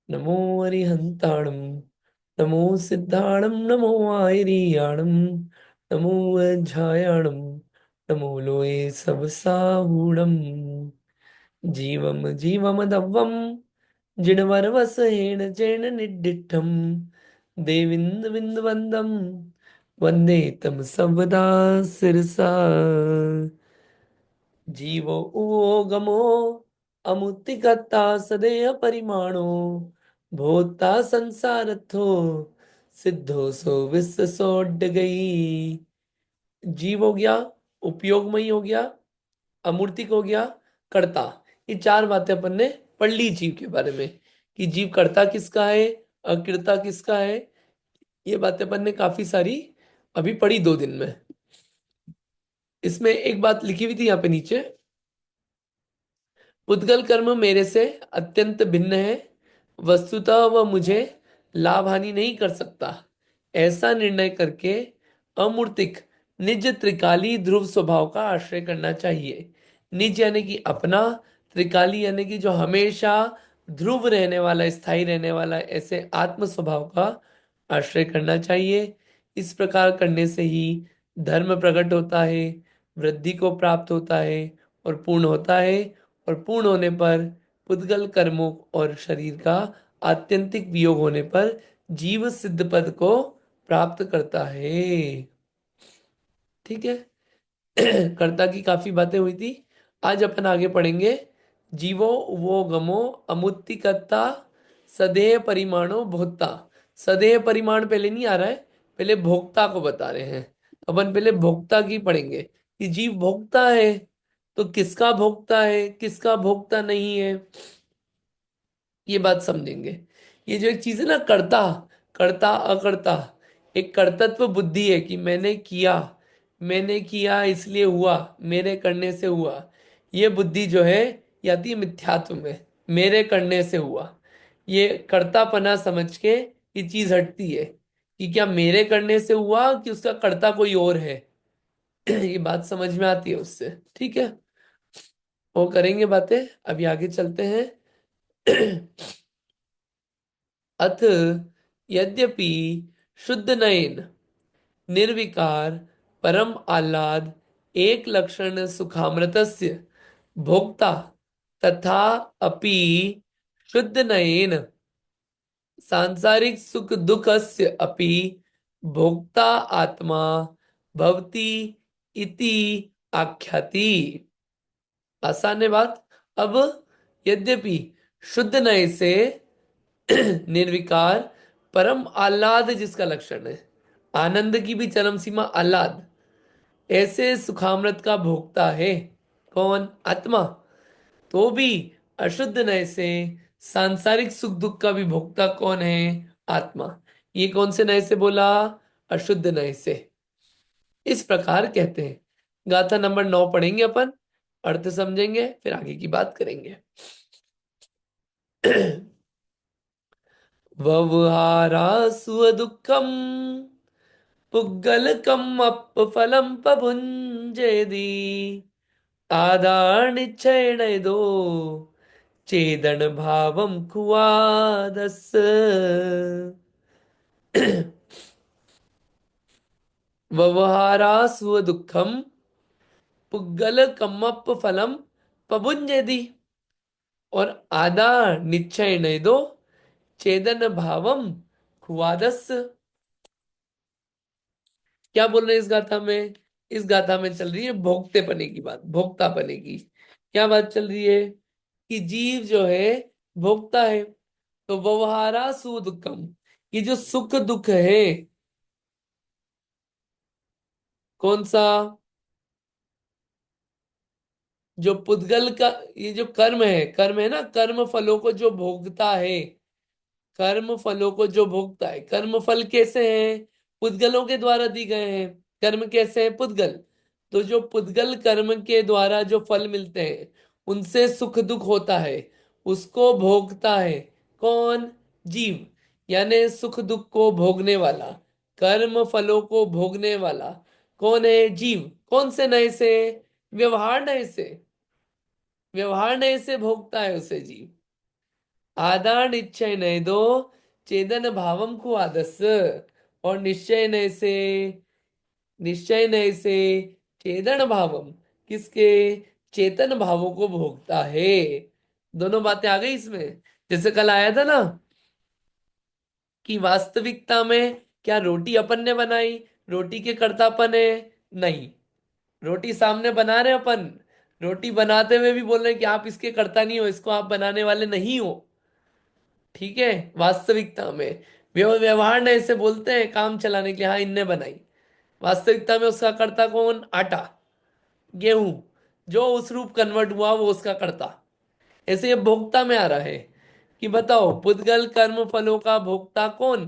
नमो अरिहंताणं नमो सिद्धाणं नमो आयरीयाणं नमो वज्झायाणं नमो लोये सबसाहूणं जीवं जीवमदव्वं जिणवरवसहेण जेन निड्डिठं देविन्दविन्दवन्दं वन्दे तं सर्वदा शिरसा जीवो उगमो अमुत्तिकर्ता सदेह परिमाणो भोक्ता संसारथो सिद्धो सो विश्व सो गई। जीव हो गया, उपयोगमयी हो गया, अमूर्तिक हो गया, कर्ता। ये चार बातें अपन ने पढ़ ली जीव के बारे में कि जीव कर्ता किसका है, अकृता किसका है। ये बातें अपन ने काफी सारी अभी पढ़ी 2 दिन में। इसमें एक बात लिखी हुई थी यहाँ पे नीचे, पुद्गल कर्म मेरे से अत्यंत भिन्न है, वस्तुतः वह मुझे लाभ हानि नहीं कर सकता। ऐसा निर्णय करके अमूर्तिक निज त्रिकाली ध्रुव स्वभाव का आश्रय करना चाहिए। निज यानी कि अपना, त्रिकाली यानी कि जो हमेशा ध्रुव रहने वाला, स्थायी रहने वाला, ऐसे आत्म स्वभाव का आश्रय करना चाहिए। इस प्रकार करने से ही धर्म प्रकट होता है, वृद्धि को प्राप्त होता है और पूर्ण होता है। और पूर्ण होने पर पुद्गल कर्मों और शरीर का आत्यंतिक वियोग होने पर जीव सिद्ध पद को प्राप्त करता है। ठीक है। कर्ता की काफी बातें हुई थी। आज अपन आगे पढ़ेंगे। जीवो वो गमो अमुत्तिकर्ता सदेह परिमाणो भोक्ता। सदेह परिमाण पहले नहीं आ रहा है, पहले भोक्ता को बता रहे हैं। अपन पहले भोक्ता की पढ़ेंगे कि जीव भोक्ता है, तो किसका भोक्ता है, किसका भोक्ता नहीं है, ये बात समझेंगे। ये जो एक चीज है ना, कर्ता, कर्ता अकर्ता, एक कर्तत्व बुद्धि है कि मैंने किया इसलिए हुआ, मेरे करने से हुआ। ये बुद्धि जो है ये आती है मिथ्यात्व में, मेरे करने से हुआ। ये कर्तापना समझ के ये चीज हटती है कि क्या मेरे करने से हुआ कि उसका कर्ता कोई और है। ये बात समझ में आती है उससे। ठीक है, वो करेंगे बातें। अभी आगे चलते हैं। अथ यद्यपि शुद्ध नयन निर्विकार परम आह्लाद एक लक्षण सुखामृतस्य भोक्ता तथा अपि शुद्ध नयन सांसारिक सुख दुखस्य अपि भोक्ता आत्मा भवति इति आख्याति। आसान है बात। अब यद्यपि शुद्ध नय से निर्विकार परम आह्लाद जिसका लक्षण है, आनंद की भी चरम सीमा आह्लाद, ऐसे सुखामृत का भोक्ता है कौन, आत्मा। तो भी अशुद्ध नय से सांसारिक सुख दुख का भी भोक्ता कौन है, आत्मा। ये कौन से नय से बोला, अशुद्ध नय से। इस प्रकार कहते हैं। गाथा नंबर 9 पढ़ेंगे अपन, अर्थ समझेंगे, फिर आगे की बात करेंगे। ववहारासु दुःखम् पुग्गलकम् अपफलं पभुञ्जेति आदानिच्छेणदो चेदन भावं कुवादस्। ववहारासु दुःखम् पुग्गलकमप फलम पभुञ्जेति, और आदा निश्चय नहीं दो चेदन भावम खुआदस। क्या बोल रहे हैं इस गाथा में, इस गाथा में चल रही है भोक्ते पने की बात, भोक्ता पने की। क्या बात चल रही है कि जीव जो है भोक्ता है। तो व्यवहारा सु दुखम, ये जो सुख दुख है, कौन सा, जो पुद्गल का, ये जो कर्म है ना, कर्म फलों को जो भोगता है, कर्म फलों को जो भोगता है। कर्म फल कैसे हैं, पुद्गलों के द्वारा दी गए हैं। कर्म कैसे हैं, पुद्गल। तो जो पुद्गल कर्म के द्वारा जो फल मिलते हैं उनसे सुख दुख होता है, उसको भोगता है कौन, जीव। यानी सुख दुख को भोगने वाला, कर्म फलों को भोगने वाला कौन है, जीव। कौन से नए से, व्यवहार नए से, व्यवहार नए से भोगता है उसे जीव। आधा निश्चय नय दो चेदन भावम को आदस, और निश्चय नय से चेदन भावम, किसके? चेतन भावों को भोगता है। दोनों बातें आ गई इसमें। जैसे कल आया था ना कि वास्तविकता में क्या रोटी अपन ने बनाई, रोटी के कर्तापन है? नहीं। रोटी सामने बना रहे अपन, रोटी बनाते हुए भी बोल रहे हैं कि आप इसके कर्ता नहीं हो, इसको आप बनाने वाले नहीं हो। ठीक है, वास्तविकता में। व्यवहार ने ऐसे बोलते हैं काम चलाने के लिए, हाँ इनने बनाई। वास्तविकता में उसका कर्ता कौन? आटा, गेहूं। जो उस रूप कन्वर्ट हुआ वो उसका कर्ता। ऐसे ये भोक्ता में आ रहा है कि बताओ पुद्गल कर्म फलों का भोक्ता कौन?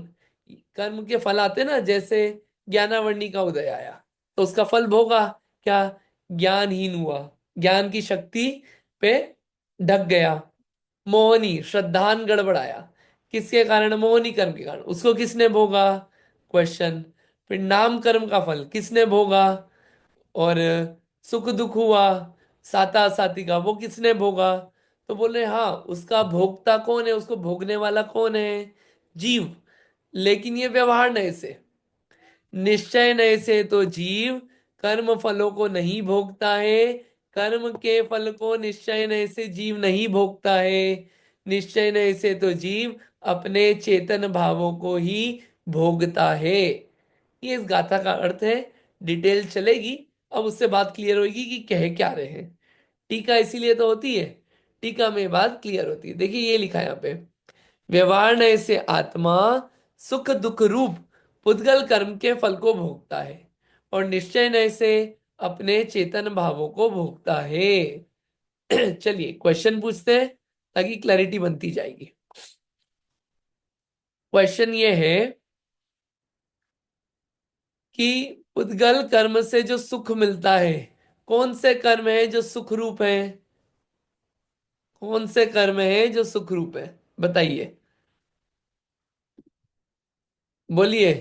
कर्म के फल आते ना, जैसे ज्ञानावरणी का उदय आया तो उसका फल भोगा। क्या? ज्ञानहीन हुआ, ज्ञान की शक्ति पे ढक गया। मोहनी श्रद्धान गड़बड़ाया, किसके कारण? मोहनी कर्म के कारण। उसको किसने भोगा? क्वेश्चन। फिर नाम कर्म का फल किसने भोगा? और सुख दुख हुआ साता साती का, वो किसने भोगा? तो बोल रहे हाँ उसका भोक्ता कौन है, उसको भोगने वाला कौन है? जीव। लेकिन ये व्यवहार नए से, निश्चय नए से तो जीव कर्म फलों को नहीं भोगता है। कर्म के फल को निश्चय नए से जीव नहीं भोगता है। निश्चय नए से तो जीव अपने चेतन भावों को ही भोगता है। ये इस गाथा का अर्थ है। डिटेल चलेगी, अब उससे बात क्लियर होगी कि कह क्या रहे हैं। टीका इसीलिए तो होती है, टीका में बात क्लियर होती है। देखिए ये लिखा है यहाँ पे, व्यवहार नय से आत्मा सुख दुख रूप पुद्गल कर्म के फल को भोगता है, और निश्चय नय से अपने चेतन भावों को भोगता है। चलिए क्वेश्चन पूछते हैं ताकि क्लैरिटी बनती जाएगी। क्वेश्चन ये है कि पुद्गल कर्म से जो सुख मिलता है, कौन से कर्म है जो सुख रूप है? कौन से कर्म है जो सुख रूप है? बताइए, बोलिए।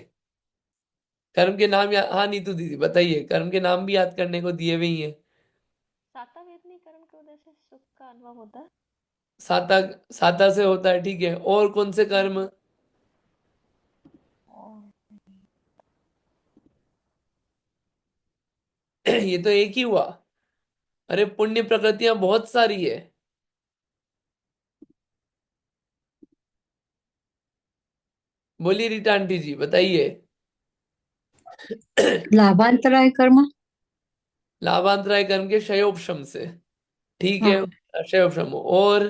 कर्म के नाम हाँ नीतू दीदी बताइए, कर्म के नाम भी याद करने को दिए हुए ही हैं। साता वेदनी कर्म की वजह से सुख का अनुभव होता है। साता, साता से होता है, ठीक है। और कौन से कर्म? और ये तो एक ही हुआ। अरे पुण्य प्रकृतियां बहुत सारी है। बोलिए रीटा आंटी जी बताइए। लाभांतराय कर्म। लाभांतराय कर्म के क्षयोपशम से, ठीक है। हाँ। क्षयोपशम और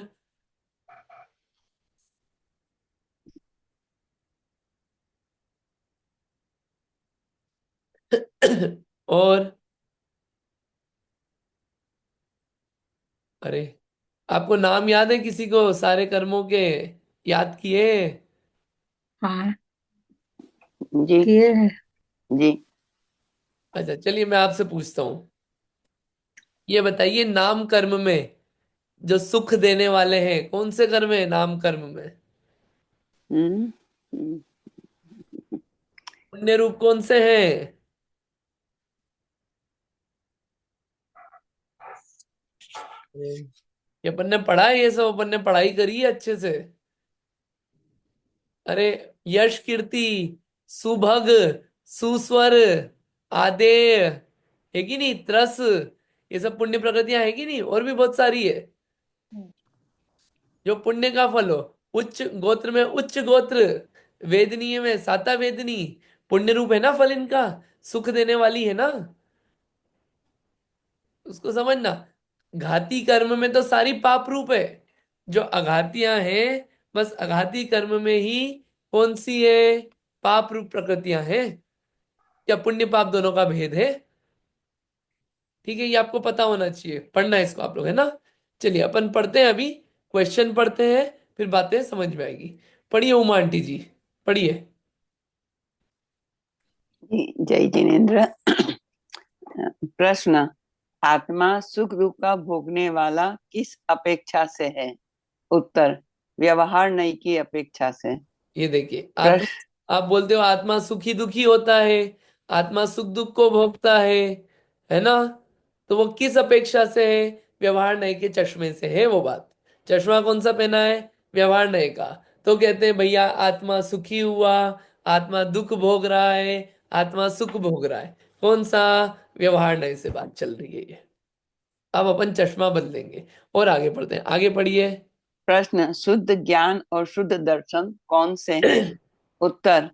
और अरे आपको नाम याद है किसी को सारे कर्मों के? याद किए? हाँ जी किए हैं। जी। अच्छा चलिए मैं आपसे पूछता हूँ, ये बताइए नाम कर्म में जो सुख देने वाले हैं कौन से कर्म है नाम कर्म में? हम्म हम्म, पुण्य रूप कौन से हैं? ये अपन ने पढ़ा है, ये सब अपन ने पढ़ाई करी है अच्छे से। अरे यश कीर्ति, सुभग, सुस्वर, आदेय, है कि नहीं? त्रस, ये सब पुण्य प्रकृतियां है कि नहीं? और भी बहुत सारी है जो पुण्य का फल हो। उच्च गोत्र में उच्च गोत्र, वेदनीय में साता वेदनी, पुण्य रूप है ना फल इनका, सुख देने वाली है ना। उसको समझना। घाती कर्म में तो सारी पाप रूप है। जो अघातियां हैं, बस अघाती कर्म में ही कौन सी है? पाप रूप प्रकृतियां हैं। या पुण्य पाप दोनों का भेद है। ठीक है, ये आपको पता होना चाहिए, पढ़ना है इसको आप लोग, है ना। चलिए अपन पढ़ते हैं अभी, क्वेश्चन पढ़ते हैं, फिर बातें समझ में आएगी। पढ़िए उमा आंटी जी, पढ़िए। जी जय जिनेन्द्र। प्रश्न, आत्मा सुख दुख का भोगने वाला किस अपेक्षा से है? उत्तर, व्यवहार नहीं की अपेक्षा से। ये देखिए आत्मा, प्रश्न, आप बोलते हो आत्मा सुखी दुखी होता है, आत्मा सुख दुख को भोगता है ना। तो वो किस अपेक्षा से है? व्यवहार नहीं के चश्मे से है वो बात। चश्मा कौन सा पहना है? व्यवहार नए का। तो कहते हैं भैया आत्मा सुखी हुआ, आत्मा दुख भोग रहा है, आत्मा सुख भोग रहा है। कौन सा? व्यवहार नए से बात चल रही है ये। अब अपन चश्मा बदलेंगे और आगे पढ़ते हैं, आगे पढ़िए। प्रश्न, शुद्ध ज्ञान और शुद्ध दर्शन कौन से हैं? उत्तर,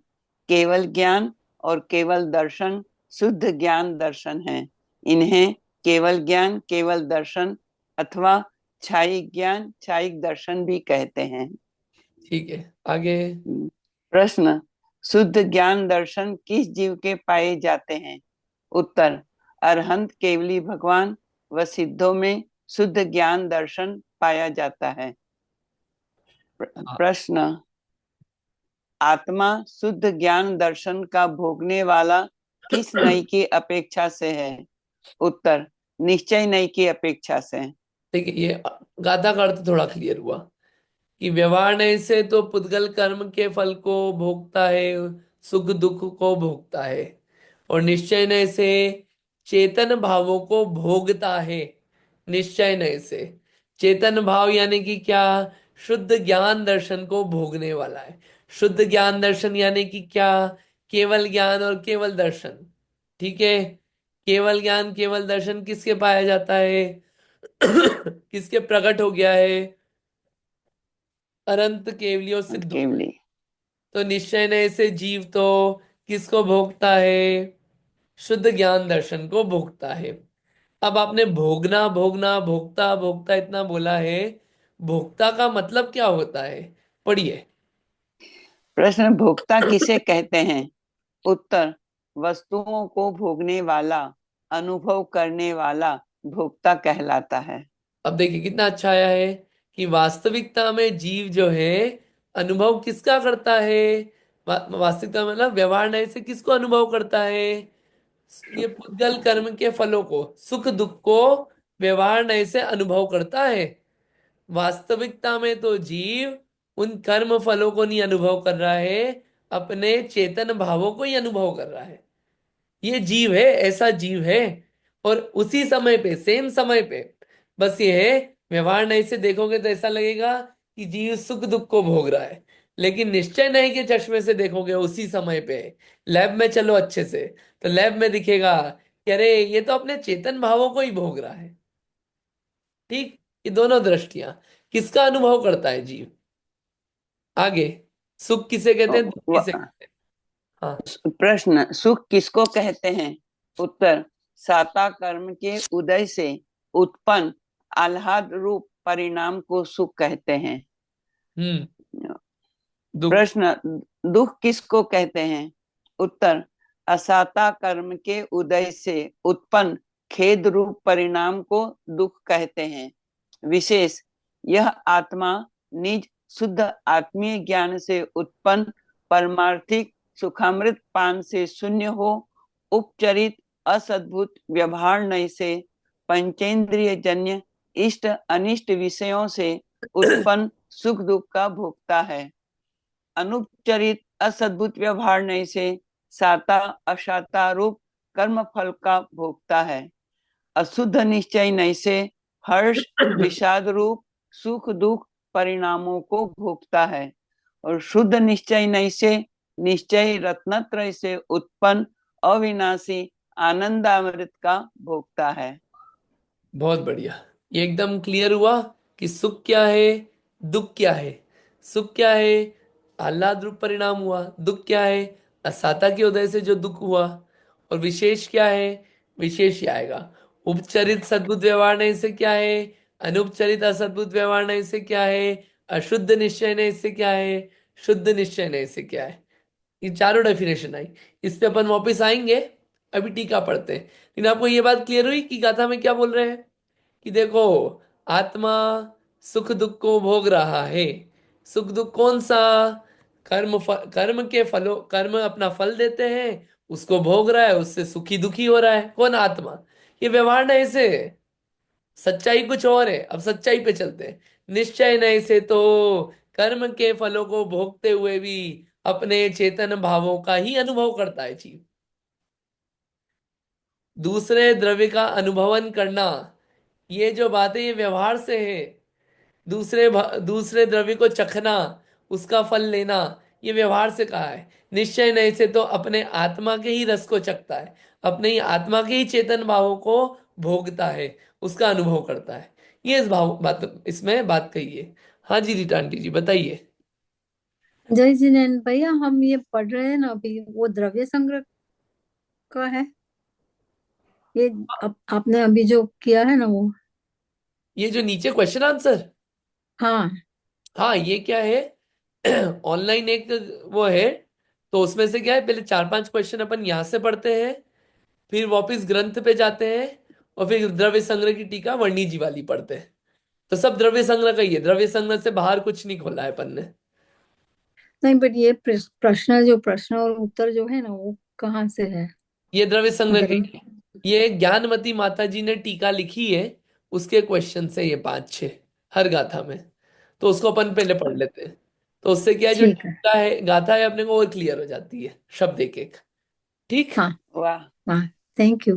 केवल ज्ञान और केवल दर्शन शुद्ध ज्ञान दर्शन है। इन्हें केवल ज्ञान, केवल दर्शन अथवा छायिक ज्ञान, छायिक दर्शन भी कहते हैं। ठीक है, आगे। प्रश्न, शुद्ध ज्ञान दर्शन किस जीव के पाए जाते हैं? उत्तर, अरहंत केवली भगवान व सिद्धों में शुद्ध ज्ञान दर्शन पाया जाता है। हाँ, प्रश्न, आत्मा शुद्ध ज्ञान दर्शन का भोगने वाला किस नई की अपेक्षा से है? उत्तर, निश्चय नई की अपेक्षा से। ठीक है, ये गाथा का अर्थ थोड़ा क्लियर हुआ कि व्यवहार नय से तो पुद्गल कर्म के फल को भोगता है, सुख दुख को भोगता है, और निश्चय नय से चेतन भावों को भोगता है। निश्चय नय से चेतन भाव यानी कि क्या? शुद्ध ज्ञान दर्शन को भोगने वाला है। शुद्ध ज्ञान दर्शन यानी कि क्या? केवल ज्ञान और केवल दर्शन। ठीक है, केवल ज्ञान केवल दर्शन किसके पाया जाता है? किसके प्रकट हो गया है? अनंत केवलियों सिद्धों। केवली। तो निश्चय नय से जीव तो किसको भोगता है? शुद्ध ज्ञान दर्शन को भोगता है। अब आपने भोगना भोगना भोगता भोगता इतना बोला है, भोक्ता का मतलब क्या होता है? पढ़िए। प्रश्न, भोक्ता किसे कहते हैं? उत्तर, वस्तुओं को भोगने वाला, अनुभव करने वाला भोक्ता कहलाता है। अब देखिए कितना अच्छा आया है कि वास्तविकता में जीव जो है अनुभव किसका करता है? वास्तविकता में मतलब व्यवहार नय से किसको अनुभव करता है? ये पुद्गल कर्म के फलों को, सुख दुख को व्यवहार नय से अनुभव करता है। वास्तविकता में तो जीव उन कर्म फलों को नहीं अनुभव कर रहा है, अपने चेतन भावों को ही अनुभव कर रहा है। ये जीव है, ऐसा जीव है। और उसी समय पे, सेम समय पे, बस ये है, व्यवहार नहीं से देखोगे तो ऐसा लगेगा कि जीव सुख दुख को भोग रहा है, लेकिन निश्चय नहीं के चश्मे से देखोगे उसी समय पे, लैब में चलो अच्छे से, तो लैब में दिखेगा कि अरे ये तो अपने चेतन भावों को ही भोग रहा है। ठीक, ये दोनों दृष्टियां, किसका अनुभव करता है जीव? आगे, सुख किसे कहते हैं, दुख किसे व- कहते हैं? हाँ। प्रश्न, सुख किसको कहते हैं? उत्तर, साता कर्म के उदय से उत्पन्न आह्लाद रूप परिणाम को सुख कहते हैं। हम्म। दुख। प्रश्न, दुख किसको कहते हैं? उत्तर, असाता कर्म के उदय से उत्पन्न खेद रूप परिणाम को दुख कहते हैं। विशेष, यह आत्मा निज शुद्ध आत्मीय ज्ञान से उत्पन्न परमार्थिक सुखामृत पान से शून्य हो, उपचरित असद्भुत व्यवहार नय से पंचेंद्रिय जन्य इष्ट अनिष्ट विषयों से उत्पन्न सुख दुख का भोगता है। अनुपचरित असद्भुत व्यवहार नय से साता अशाता रूप कर्म फल का भोगता है। अशुद्ध निश्चय नय से हर्ष विषाद रूप सुख दुख परिणामों को भोगता है। और शुद्ध निश्चय नय से निश्चय रत्नत्रय से उत्पन्न अविनाशी आनंदामृत का भोगता है। बहुत बढ़िया, ये एकदम क्लियर हुआ कि सुख क्या है, दुख क्या है। सुख क्या है? आह्लाद रूप परिणाम हुआ। दुख क्या है? असाता के उदय से जो दुख हुआ। और विशेष क्या है? विशेष ही आएगा। उपचरित सद्बुद्ध व्यवहार नहीं से क्या है? अनुपचरित असद्बुद्ध व्यवहार नहीं से क्या है? अशुद्ध निश्चय नहीं से क्या है? शुद्ध निश्चय नहीं से क्या है? ये चारों डेफिनेशन आई, इस पे अपन वापस आएंगे। अभी टीका पढ़ते हैं, लेकिन आपको ये बात क्लियर हुई कि गाथा में क्या बोल रहे हैं? कि देखो, आत्मा सुख दुख को भोग रहा है। सुख दुख कौन सा? कर्म के फलों, कर्म अपना फल देते हैं, उसको भोग रहा है, उससे सुखी दुखी हो रहा है। कौन? आत्मा। ये व्यवहार नहीं से, सच्चाई कुछ और है। अब सच्चाई पे चलते हैं। निश्चय नहीं से तो कर्म के फलों को भोगते हुए भी अपने चेतन भावों का ही अनुभव करता है जीव। दूसरे द्रव्य का अनुभवन करना, ये जो बात है ये व्यवहार से है। दूसरे द्रव्य को चखना, उसका फल लेना, ये व्यवहार से कहा है। निश्चय नहीं से तो अपने आत्मा के ही रस को चखता है, अपने ही आत्मा के ही चेतन भावों को भोगता है, उसका अनुभव करता है। ये इस भाव बात इसमें बात कही है। हाँ जी रीटा आंटी जी बताइए। जय जिनेन्द्र भैया, हम ये पढ़ रहे हैं ना अभी, वो द्रव्य संग्रह का है ये। आपने अभी जो किया है ना वो। ये जो नीचे क्वेश्चन आंसर, हाँ। हाँ ये क्या है, ऑनलाइन एक वो है, तो उसमें से क्या है, पहले 4-5 क्वेश्चन अपन यहाँ से पढ़ते हैं, फिर वापस ग्रंथ पे जाते हैं, और फिर द्रव्य संग्रह की टीका वर्णी जी वाली पढ़ते हैं। तो सब द्रव्य संग्रह का ही है, द्रव्य संग्रह से बाहर कुछ नहीं खोला है अपन ने। नहीं, बट ये प्रश्न और उत्तर जो है ना वो कहाँ से है? ये द्रव्य संग्रह के ग्रंथ। ही है। ये ज्ञानमती माता जी ने टीका लिखी है, उसके क्वेश्चन से ये 5-6 हर गाथा में। तो उसको अपन पहले पढ़ लेते हैं, तो उससे क्या है, जो ठीक है। टीका है गाथा है अपने को और क्लियर हो जाती है, शब्द एक एक। ठीक। हाँ। वाह, हाँ। Thank you.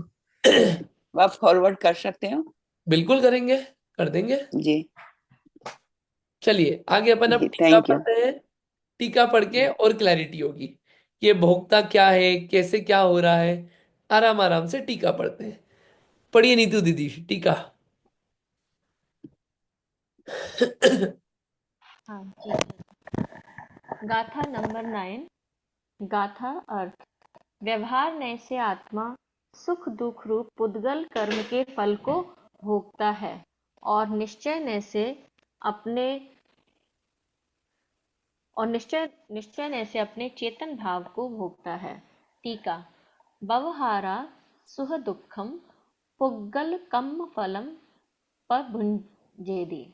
आप फॉरवर्ड कर सकते हो। बिल्कुल करेंगे, कर देंगे। जी चलिए आगे अपन अब जी, टीका थैंक यू। पढ़ते हैं। टीका पढ़ के और क्लैरिटी होगी कि भोक्ता क्या है, कैसे क्या हो रहा है। आराम आराम से टीका पढ़ते हैं। पढ़िए नीतू दीदी टीका। हाँ जी। गाथा नंबर 9। गाथा अर्थ। व्यवहार नय से आत्मा सुख दुख रूप पुद्गल कर्म के फल को भोगता है और निश्चय नय से अपने निश्चय नय से अपने चेतन भाव को भोगता है। टीका। व्यवहारा सुह दुखम पुग्गल कम्म फलम पभुंजेदि।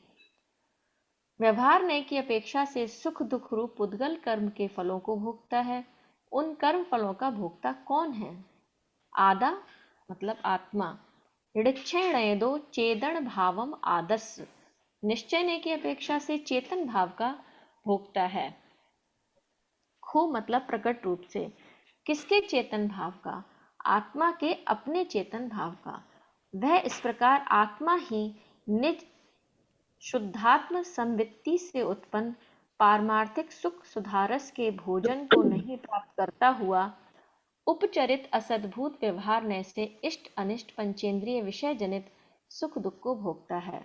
व्यवहार नय की अपेक्षा से सुख दुख रूप पुद्गल कर्म के फलों को भोगता है। उन कर्म फलों का भोक्ता कौन है? आदा मतलब आत्मा। ऋक्षेणयदो चेदन भावम आदस्य। निश्चय ने की अपेक्षा से चेतन भाव का भोक्ता है। खो मतलब प्रकट रूप से। किसके चेतन भाव का? आत्मा के अपने चेतन भाव का। वह इस प्रकार आत्मा ही निज शुद्धात्म संवित्ति से उत्पन्न पारमार्थिक सुख सुधारस के भोजन को नहीं प्राप्त करता हुआ उपचरित असद्भुत व्यवहार नय से इष्ट अनिष्ट पंचेंद्रिय विषय जनित सुख दुख को भोगता है।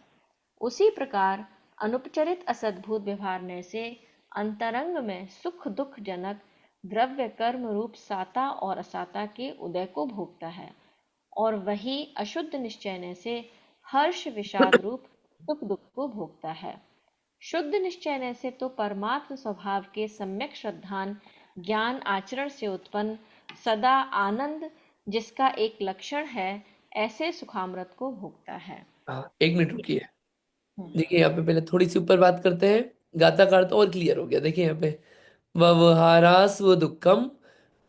उसी प्रकार अनुपचरित असद्भुत व्यवहार नय से अंतरंग में सुख दुख जनक द्रव्य कर्म रूप साता और असाता के उदय को भोगता है। और वही अशुद्ध निश्चय नय से हर्ष विषाद रूप सुख दुख को भोगता है। शुद्ध निश्चय नय से तो परमात्म स्वभाव के सम्यक श्रद्धान ज्ञान आचरण से उत्पन्न सदा आनंद जिसका एक लक्षण है, ऐसे सुखामृत को भोगता है। हाँ 1 मिनट रुकिए। देखिए यहाँ पे पहले थोड़ी सी ऊपर बात करते हैं, गाथा का अर्थ और क्लियर हो गया। देखिए यहाँ पे व्यवहारास्व दुखम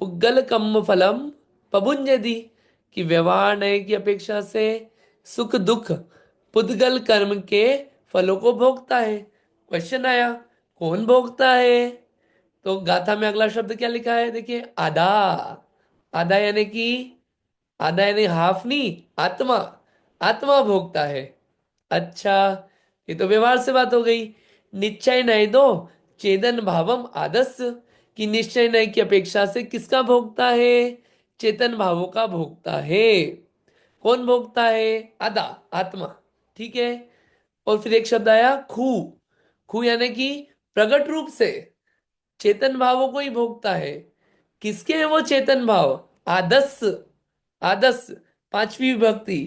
पुग्गल कम्म फलम पभुंजति, कि व्यवहार नय की अपेक्षा से सुख दुख पुद्गल कर्म के फलों को भोगता है। क्वेश्चन आया, कौन भोगता है? तो गाथा में अगला शब्द क्या लिखा है, देखिए आधा। आधा यानी कि, आधा यानी हाफ नहीं, आत्मा। आत्मा भोगता है। अच्छा, ये तो व्यवहार से बात हो गई। निश्चय नय दो चेतन भावम आदस्य, कि निश्चय नय की अपेक्षा से किसका भोगता है? चेतन भावों का भोगता है। कौन भोगता है? आदा, आत्मा। ठीक है। और फिर एक शब्द आया खू। खू यानी कि प्रकट रूप से चेतन भावों को ही भोगता है। किसके हैं वो चेतन भाव? आदस्य। आदस्य, पांचवी विभक्ति,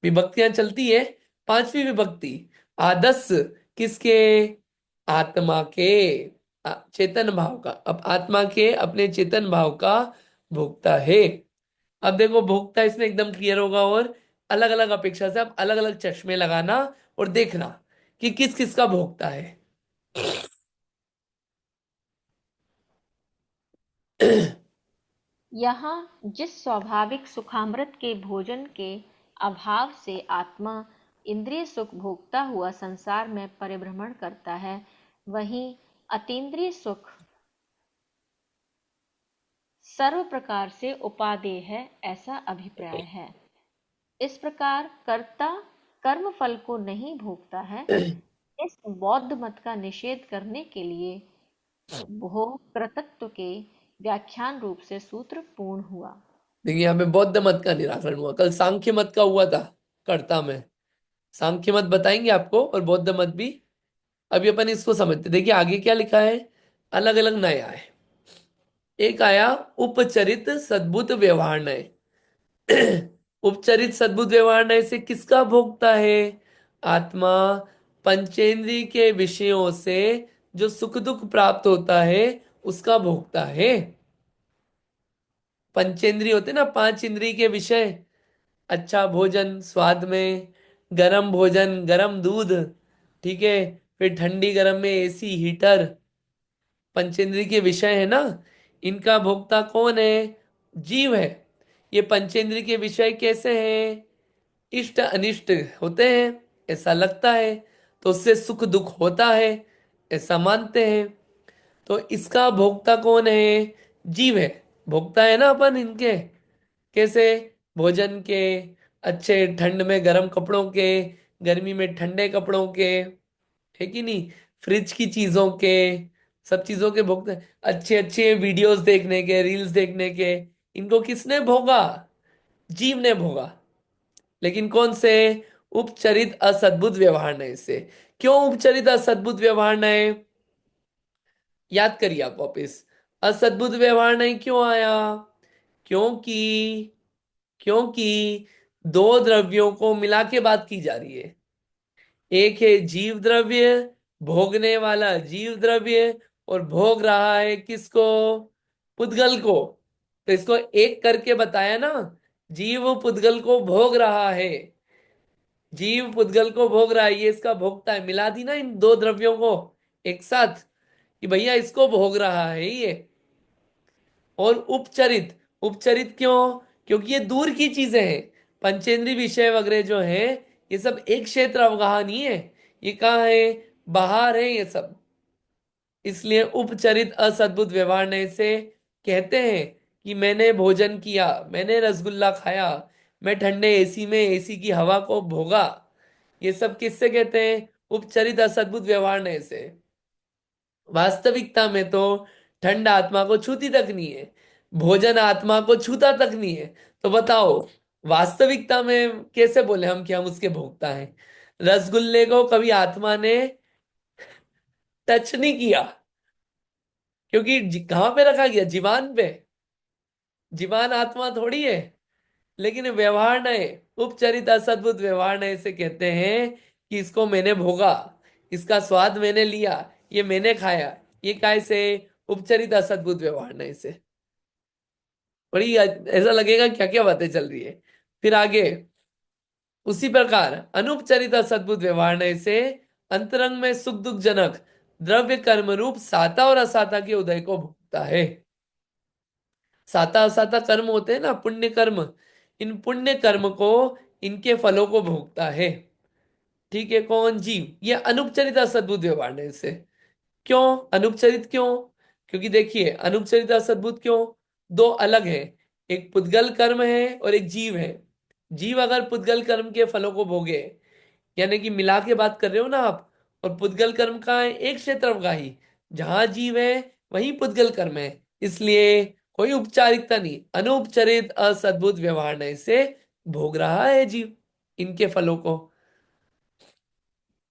विभक्तियां चलती है। पांचवी विभक्ति आदस्य, किसके? आत्मा के। चेतन भाव का, अब आत्मा के अपने चेतन भाव का भोगता है। अब देखो भोगता इसमें एकदम क्लियर होगा, और अलग अलग अपेक्षा से आप अलग अलग चश्मे लगाना और देखना कि किस किस का भोगता है। यहाँ जिस स्वाभाविक सुखामृत के भोजन के अभाव से आत्मा इंद्रिय सुख भोगता हुआ संसार में परिभ्रमण करता है, वहीं अतीन्द्रिय सुख सर्व प्रकार से उपादेय है, ऐसा अभिप्राय है। इस प्रकार कर्ता कर्म फल को नहीं भोगता है, इस बौद्ध मत का निषेध करने के लिए भोग कृतत्व के व्याख्यान रूप से सूत्र पूर्ण हुआ। देखिए यहाँ पे बौद्ध मत का निराकरण हुआ, कल सांख्य मत का हुआ था कर्ता में। सांख्य मत बताएंगे आपको और बौद्ध मत भी। अभी अपन इसको समझते, देखिए आगे क्या लिखा है, अलग अलग नए आए। एक आया उपचरित सद्भुत व्यवहार नय। उपचरित सद्भुत व्यवहार नय से किसका भोगता है? आत्मा पंचेंद्रिय के विषयों से जो सुख दुख प्राप्त होता है उसका भोगता है। पंचेंद्रिय होते ना, पांच इंद्रिय के विषय, अच्छा भोजन स्वाद में, गरम भोजन गरम दूध, ठीक है, फिर ठंडी गरम में एसी हीटर, पंचेंद्रिय के विषय है ना, इनका भोक्ता कौन है? जीव है। ये पंचेंद्रिय के विषय कैसे हैं? इष्ट अनिष्ट होते हैं ऐसा लगता है, तो उससे सुख दुख होता है ऐसा मानते हैं। तो इसका भोक्ता कौन है? जीव है। भोक्ता है ना अपन इनके, कैसे? भोजन के, अच्छे ठंड में गर्म कपड़ों के, गर्मी में ठंडे कपड़ों के, है कि नहीं, फ्रिज की चीजों के, सब चीजों के भोगते हैं। अच्छे अच्छे वीडियोस देखने के, रील्स देखने के, इनको किसने भोगा? जीव ने भोगा। लेकिन कौन से? उपचरित असद्भुत व्यवहार नय से। क्यों उपचरित असद्भुत व्यवहार नय? याद करिए आप वापिस, असद्भुत व्यवहार नय क्यों आया? क्योंकि क्योंकि दो द्रव्यों को मिला के बात की जा रही है। एक है जीव द्रव्य, भोगने वाला जीव द्रव्य, और भोग रहा है किसको? पुद्गल को। तो इसको एक करके बताया ना, जीव पुद्गल को भोग रहा है, जीव पुद्गल को भोग रहा है, ये इसका भोगता है। मिला दी ना इन दो द्रव्यों को एक साथ कि भैया इसको भोग रहा है ये। और उपचरित, उपचरित क्यों? क्योंकि ये दूर की चीजें हैं। पंचेंद्रिय विषय वगैरह जो है, ये सब एक क्षेत्र अवगाह नहीं है, ये कहाँ है? बाहर है ये सब। इसलिए उपचरित असद्भुत व्यवहार ने से कहते हैं कि मैंने भोजन किया, मैंने रसगुल्ला खाया, मैं ठंडे एसी में एसी की हवा को भोगा, ये सब किससे कहते हैं? उपचरित असद्भुत व्यवहार ने से। वास्तविकता में तो ठंड आत्मा को छूती तक नहीं है, भोजन आत्मा को छूता तक नहीं है। तो बताओ वास्तविकता में कैसे बोले हम कि हम उसके भोक्ता हैं? रसगुल्ले को कभी आत्मा ने टच नहीं किया, क्योंकि कहां पे रखा गया? जीवान पे। जीवान आत्मा थोड़ी है। लेकिन व्यवहार नए, उपचरित असद्भुत व्यवहार नए से कहते हैं कि इसको मैंने भोगा, इसका स्वाद मैंने लिया, ये मैंने खाया। ये काय से? उपचरित असद्भुत व्यवहार नए से। बड़ी ऐसा लगेगा क्या क्या बातें चल रही है। फिर आगे उसी प्रकार अनुपचरित असद्भुत व्यवहार नए से अंतरंग में सुख दुख जनक द्रव्य कर्म रूप साता और असाता के उदय को भोगता है। साता असाता कर्म होते हैं ना, पुण्य कर्म, इन पुण्य कर्म को, इनके फलों को भोगता है। ठीक है, कौन? जीव। ये अनुपचरित असद्भुत व्यवहार है इससे। क्यों अनुपचरित? क्यों? क्योंकि देखिए अनुपचरित असद्भुत क्यों? दो अलग है, एक पुद्गल कर्म है और एक जीव है। जीव अगर पुद्गल कर्म के फलों को भोगे, यानी कि मिला के बात कर रहे हो ना आप, और पुद्गल कर्म का है एक क्षेत्र अवगाही, जहां जीव है वहीं पुद्गल कर्म है। इसलिए कोई उपचारिकता नहीं, अनुपचरित असद्भुत व्यवहार नहीं से भोग रहा है जीव इनके फलों को।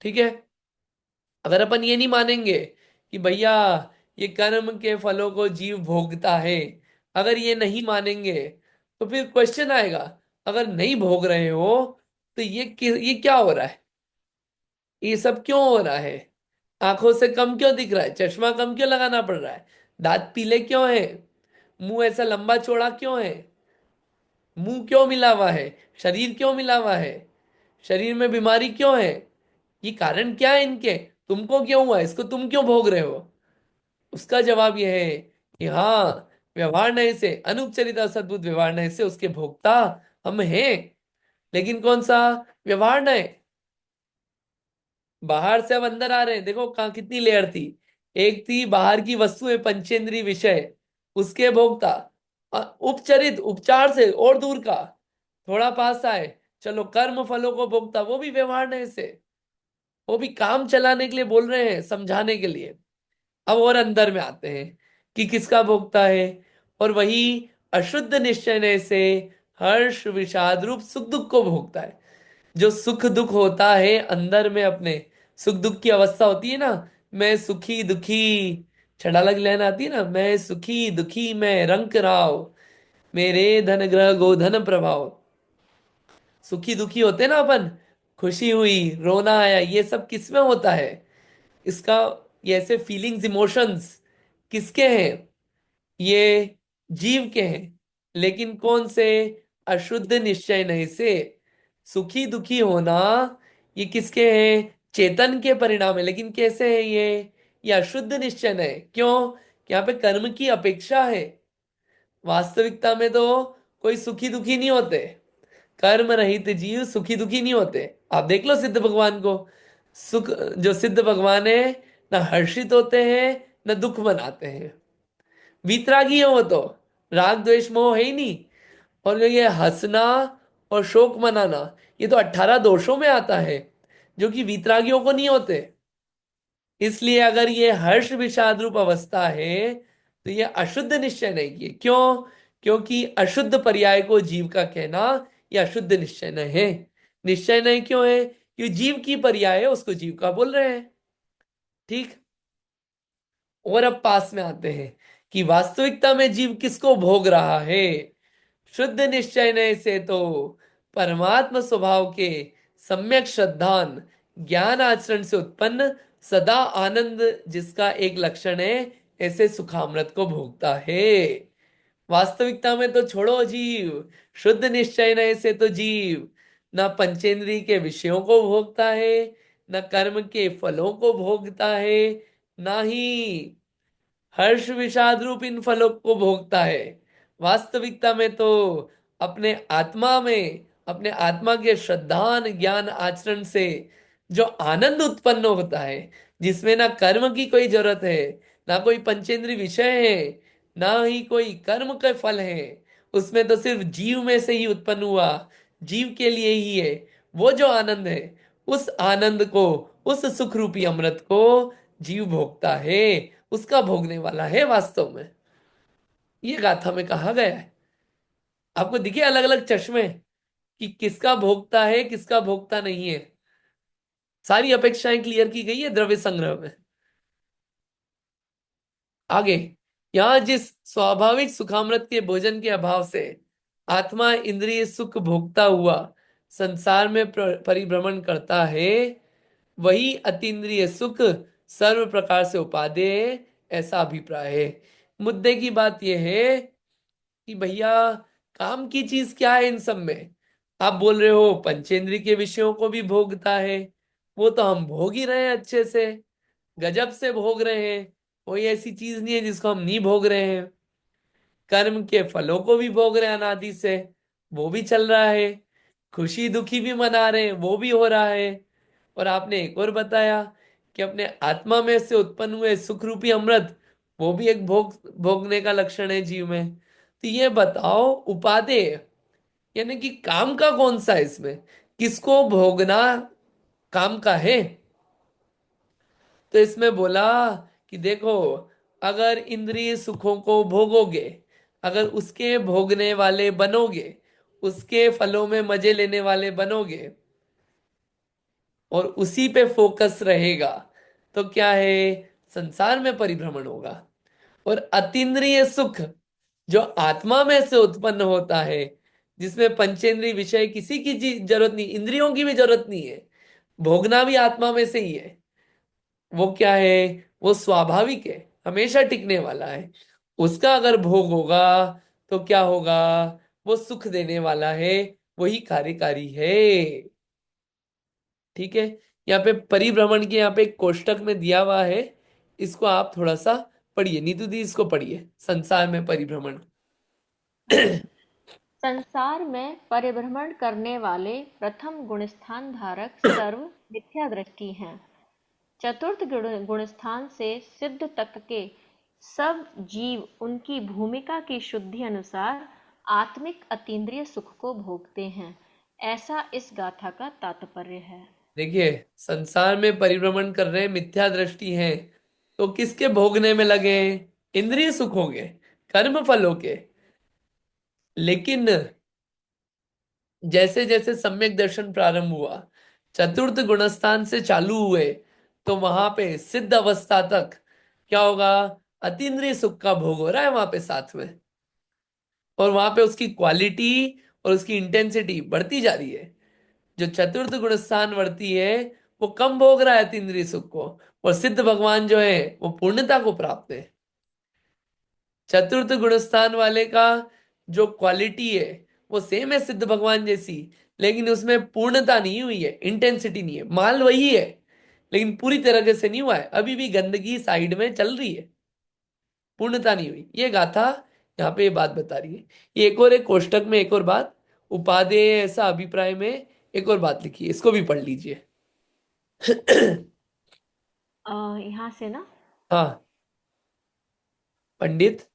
ठीक है, अगर अपन ये नहीं मानेंगे कि भैया ये कर्म के फलों को जीव भोगता है, अगर ये नहीं मानेंगे तो फिर क्वेश्चन आएगा, अगर नहीं भोग रहे हो तो ये क्या हो रहा है? ये सब क्यों हो रहा है? आंखों से कम क्यों दिख रहा है? चश्मा कम क्यों लगाना पड़ रहा है? दांत पीले क्यों है? मुंह ऐसा लंबा चौड़ा क्यों है? मुंह क्यों मिला हुआ है? शरीर क्यों मिला हुआ है? शरीर में बीमारी क्यों है? ये कारण क्या है इनके? तुमको क्यों हुआ? इसको तुम क्यों भोग रहे हो? उसका जवाब यह है कि हाँ, व्यवहार नय से, अनुपचरित असद्भुत व्यवहार नय से उसके भोक्ता हम हैं। लेकिन कौन सा व्यवहार नय? बाहर से अब अंदर आ रहे हैं, देखो कहाँ कितनी लेयर थी। एक थी बाहर की वस्तुएं पंचेंद्रिय विषय, उसके भोक्ता। उपचरित, उपचार से और दूर का, थोड़ा पास आए, चलो कर्म फलों को भोगता, वो भी व्यवहार नय से। वो भी काम चलाने के लिए बोल रहे हैं, समझाने के लिए। अब और अंदर में आते हैं कि किसका भोगता है। और वही अशुद्ध निश्चय से हर्ष विषाद रूप सुख दुख को भोगता है। जो सुख दुख होता है अंदर में अपने, सुख दुख की अवस्था होती है ना, मैं सुखी दुखी, छड़ा लग लेना आती है ना, मैं सुखी दुखी मैं रंक राव, मेरे धन ग्रह गोधन प्रभाव। सुखी दुखी होते ना अपन, खुशी हुई रोना आया, ये सब किस में होता है इसका? ये ऐसे फीलिंग्स इमोशंस किसके हैं? ये जीव के हैं। लेकिन कौन से? अशुद्ध निश्चय नहीं से। सुखी दुखी होना ये किसके हैं? चेतन के परिणाम है। लेकिन कैसे है ये अशुद्ध निश्चय है। क्यों? यहाँ पे कर्म की अपेक्षा है। वास्तविकता में तो कोई सुखी दुखी नहीं होते। कर्म रहित जीव सुखी दुखी नहीं होते। आप देख लो सिद्ध भगवान को। सुख, जो सिद्ध भगवान है, ना हर्षित होते हैं ना दुख मनाते हैं। वीतरागी है वो तो, राग द्वेष मोह है ही नहीं। और जो ये हंसना और शोक मनाना, ये तो 18 दोषों में आता है, जो कि वीतरागियों को नहीं होते। इसलिए अगर ये हर्ष विषाद रूप अवस्था है तो ये अशुद्ध निश्चय नहीं है। क्यों? क्योंकि अशुद्ध पर्याय को जीव का कहना ये अशुद्ध निश्चय नहीं है। निश्चय नहीं क्यों है? क्योंकि जीव की पर्याय है, उसको जीव का बोल रहे हैं। ठीक। और अब पास में आते हैं कि वास्तविकता में जीव किसको भोग रहा है। शुद्ध निश्चय से तो परमात्म स्वभाव के सम्यक श्रद्धान ज्ञान आचरण से उत्पन्न सदा आनंद जिसका एक लक्षण है, ऐसे सुखामृत को भोगता है। वास्तविकता में तो छोड़ो जीव, शुद्ध निश्चय से तो जीव ना पंचेंद्रिय के विषयों को भोगता है, न कर्म के फलों को भोगता है, ना ही हर्ष विषाद रूप इन फलों को भोगता है। वास्तविकता में तो अपने आत्मा में, अपने आत्मा के श्रद्धान ज्ञान आचरण से जो आनंद उत्पन्न होता है, जिसमें ना कर्म की कोई जरूरत है, ना कोई पंचेंद्रिय विषय है, ना ही कोई कर्म के फल है, उसमें तो सिर्फ जीव में से ही उत्पन्न हुआ, जीव के लिए ही है। वो जो आनंद है, उस आनंद को, उस सुख रूपी अमृत को जीव भोगता है, उसका भोगने वाला है वास्तव में। ये गाथा में कहा गया है। आपको दिखे अलग अलग चश्मे कि किसका भोगता है किसका भोगता नहीं है। सारी अपेक्षाएं क्लियर की गई है द्रव्य संग्रह में। आगे, यहां जिस स्वाभाविक सुखामृत के भोजन के अभाव से आत्मा इंद्रिय सुख भोगता हुआ संसार में परिभ्रमण करता है, वही अतीन्द्रिय सुख सर्व प्रकार से उपादेय है, ऐसा अभिप्राय है। मुद्दे की बात यह है कि भैया काम की चीज क्या है इन सब में? आप बोल रहे हो पंचेंद्रिय के विषयों को भी भोगता है, वो तो हम भोग ही रहे हैं, अच्छे से गजब से भोग रहे हैं। कोई ऐसी चीज नहीं है जिसको हम नहीं भोग रहे हैं। कर्म के फलों को भी भोग रहे हैं अनादि से, वो भी चल रहा है। खुशी दुखी भी मना रहे हैं, वो भी हो रहा है। और आपने एक और बताया कि अपने आत्मा में से उत्पन्न हुए सुख रूपी अमृत, वो भी एक भोगने का लक्षण है जीव में। तो ये बताओ उपादेय यानी कि काम का कौन सा है इसमें? किसको भोगना काम का है? तो इसमें बोला कि देखो, अगर इंद्रिय सुखों को भोगोगे, अगर उसके भोगने वाले बनोगे, उसके फलों में मजे लेने वाले बनोगे और उसी पे फोकस रहेगा, तो क्या है? संसार में परिभ्रमण होगा। और अतीन्द्रिय सुख जो आत्मा में से उत्पन्न होता है, जिसमें पंचेंद्रिय विषय किसी की जरूरत नहीं, इंद्रियों की भी जरूरत नहीं है, भोगना भी आत्मा में से ही है, वो क्या है? वो स्वाभाविक है, हमेशा टिकने वाला है। उसका अगर भोग होगा तो क्या होगा? वो सुख देने वाला है, वही कार्यकारी है। ठीक है। यहाँ पे परिभ्रमण के यहाँ पे एक कोष्टक में दिया हुआ है, इसको आप थोड़ा सा पढ़िए। नीतू दी इसको पढ़िए, संसार में परिभ्रमण। संसार में परिभ्रमण करने वाले प्रथम गुणस्थान धारक सर्व मिथ्या दृष्टि हैं। चतुर्थ गुणस्थान से सिद्ध तक के सब जीव उनकी भूमिका की शुद्धि अनुसार आत्मिक अतीन्द्रिय सुख को भोगते हैं। ऐसा इस गाथा का तात्पर्य है। देखिए, संसार में परिभ्रमण कर रहे हैं, मिथ्या दृष्टि है, तो किसके भोगने में लगे हैं? इंद्रिय सुखों के, कर्म फलों के। लेकिन जैसे जैसे सम्यक दर्शन प्रारंभ हुआ, चतुर्थ गुणस्थान से चालू हुए, तो वहां पे सिद्ध अवस्था तक क्या होगा? अतीन्द्रिय सुख का भोग हो रहा है वहां पे साथ में। और वहां पे उसकी क्वालिटी और उसकी इंटेंसिटी बढ़ती जा रही है। जो चतुर्थ गुण स्थान वर्ती है, वो कम भोग रहा है तीन्द्रिय सुख को। और सिद्ध भगवान जो है वो पूर्णता को प्राप्त है। चतुर्थ गुण स्थान वाले का जो क्वालिटी है वो सेम है सिद्ध भगवान जैसी, लेकिन उसमें पूर्णता नहीं हुई है, इंटेंसिटी नहीं है। माल वही है, लेकिन पूरी तरह से नहीं हुआ है, अभी भी गंदगी साइड में चल रही है, पूर्णता नहीं हुई। ये गाथा यहाँ पे ये बात बता रही है। ये एक कोष्टक में एक और बात, उपादेय ऐसा अभिप्राय में एक और बात लिखी है, इसको भी पढ़ लीजिए। यहाँ से ना। हाँ, पंडित।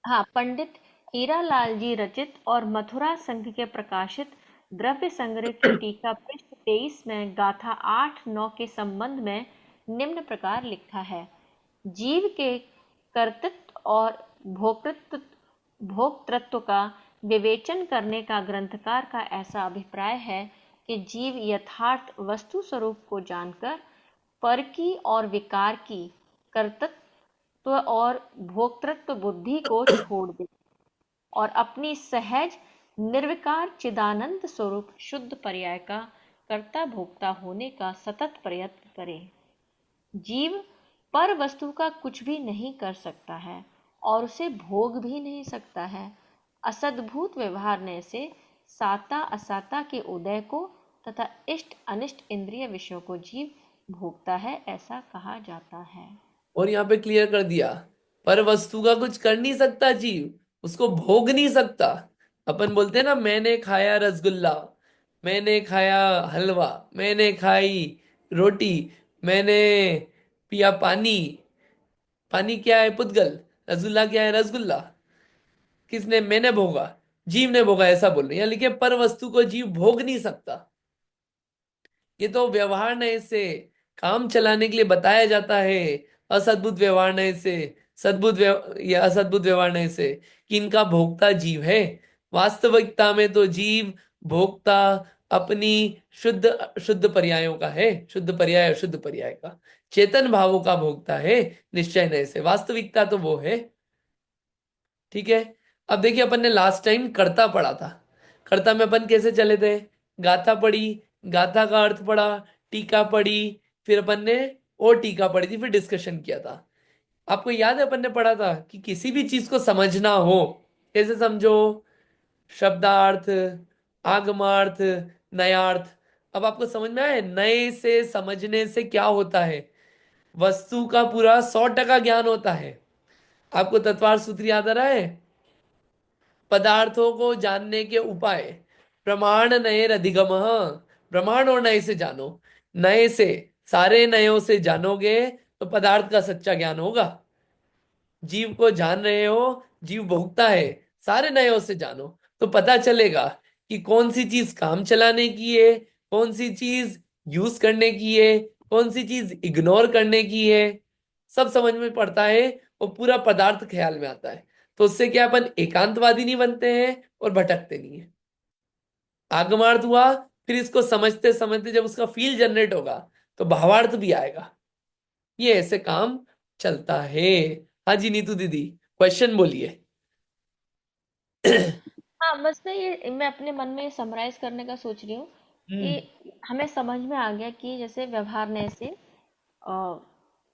हाँ, पंडित हीरालाल जी रचित और मथुरा संघ के प्रकाशित द्रव्य संग्रह की टीका पृष्ठ 23 में गाथा 8-9 के संबंध में निम्न प्रकार लिखा है। जीव के कर्तृत्व और भोक्तृत्व भोक्तृत्व का विवेचन करने का ग्रंथकार का ऐसा अभिप्राय है कि जीव यथार्थ वस्तु स्वरूप को जानकर पर की और विकार की कर्तृत्व और भोक्तृत्व बुद्धि को छोड़ दे और अपनी सहज निर्विकार चिदानंद स्वरूप शुद्ध पर्याय का कर्ता भोक्ता होने का सतत प्रयत्न करे। जीव पर वस्तु का कुछ भी नहीं कर सकता है और उसे भोग भी नहीं सकता है। असद्भूत व्यवहारने से साता असाता के उदय को तथा इष्ट अनिष्ट इंद्रिय विषयों को जीव भोगता है, ऐसा कहा जाता है। और यहाँ पे क्लियर कर दिया, पर वस्तु का कुछ कर नहीं सकता जीव, उसको भोग नहीं सकता। अपन बोलते हैं ना, मैंने खाया रसगुल्ला, मैंने खाया हलवा, मैंने खाई रोटी, मैंने पिया पानी। पानी क्या है? पुद्गल। रसगुल्ला क्या है? रसगुल्ला। किसने? मैंने भोगा, जीव ने भोगा, ऐसा बोल रहे हैं। यहाँ लिखे पर वस्तु को जीव भोग नहीं सकता। ये तो व्यवहार नय से काम चलाने के लिए बताया जाता है। असद्भुत व्यवहार नय से, या असद्भुत व्यवहार नय से, कि इनका भोक्ता जीव है। वास्तविकता में तो जीव भोक्ता अपनी शुद्ध शुद्ध पर्यायों का है, शुद्ध पर्याय और शुद्ध पर्याय का, चेतन भावों का भोक्ता है। निश्चय नय से वास्तविकता तो वो है। ठीक है। अब देखिए, अपन ने लास्ट टाइम कर्ता पढ़ा था। कर्ता में अपन कैसे चले थे? गाथा पढ़ी, गाथा का अर्थ पढ़ा, टीका पढ़ी, फिर अपन ने और टीका पढ़ी थी, फिर डिस्कशन किया था। आपको याद है अपन ने पढ़ा था कि किसी भी चीज को समझना हो, कैसे समझो? शब्दार्थ, आगमार्थ, नयार्थ। अब आपको समझ में आए नए से समझने से क्या होता है? वस्तु का पूरा 100% ज्ञान होता है। आपको तत्वार्थ सूत्र याद आ रहा है? पदार्थों को जानने के उपाय, प्रमाण नए अधिगम। प्रमाण और नए से जानो। नए से, सारे नयों से जानोगे तो पदार्थ का सच्चा ज्ञान होगा। जीव को जान रहे हो, जीव भोगता है, सारे नयों से जानो तो पता चलेगा कि कौन सी चीज काम चलाने की है, कौन सी चीज यूज करने की है, कौन सी चीज इग्नोर करने की है। सब समझ में पड़ता है और पूरा पदार्थ ख्याल में आता है। तो उससे क्या, अपन एकांतवादी नहीं बनते हैं और भटकते नहीं है। आगमार्थ हुआ, फिर इसको समझते समझते जब उसका फील जनरेट होगा तो भावार्थ भी आएगा। ये ऐसे काम चलता है। हाँ जी नीतू दीदी, क्वेश्चन बोलिए। हाँ, बस मैं अपने मन में समराइज करने का सोच रही हूँ हम्म। कि हमें समझ में आ गया कि जैसे व्यवहारने से अ,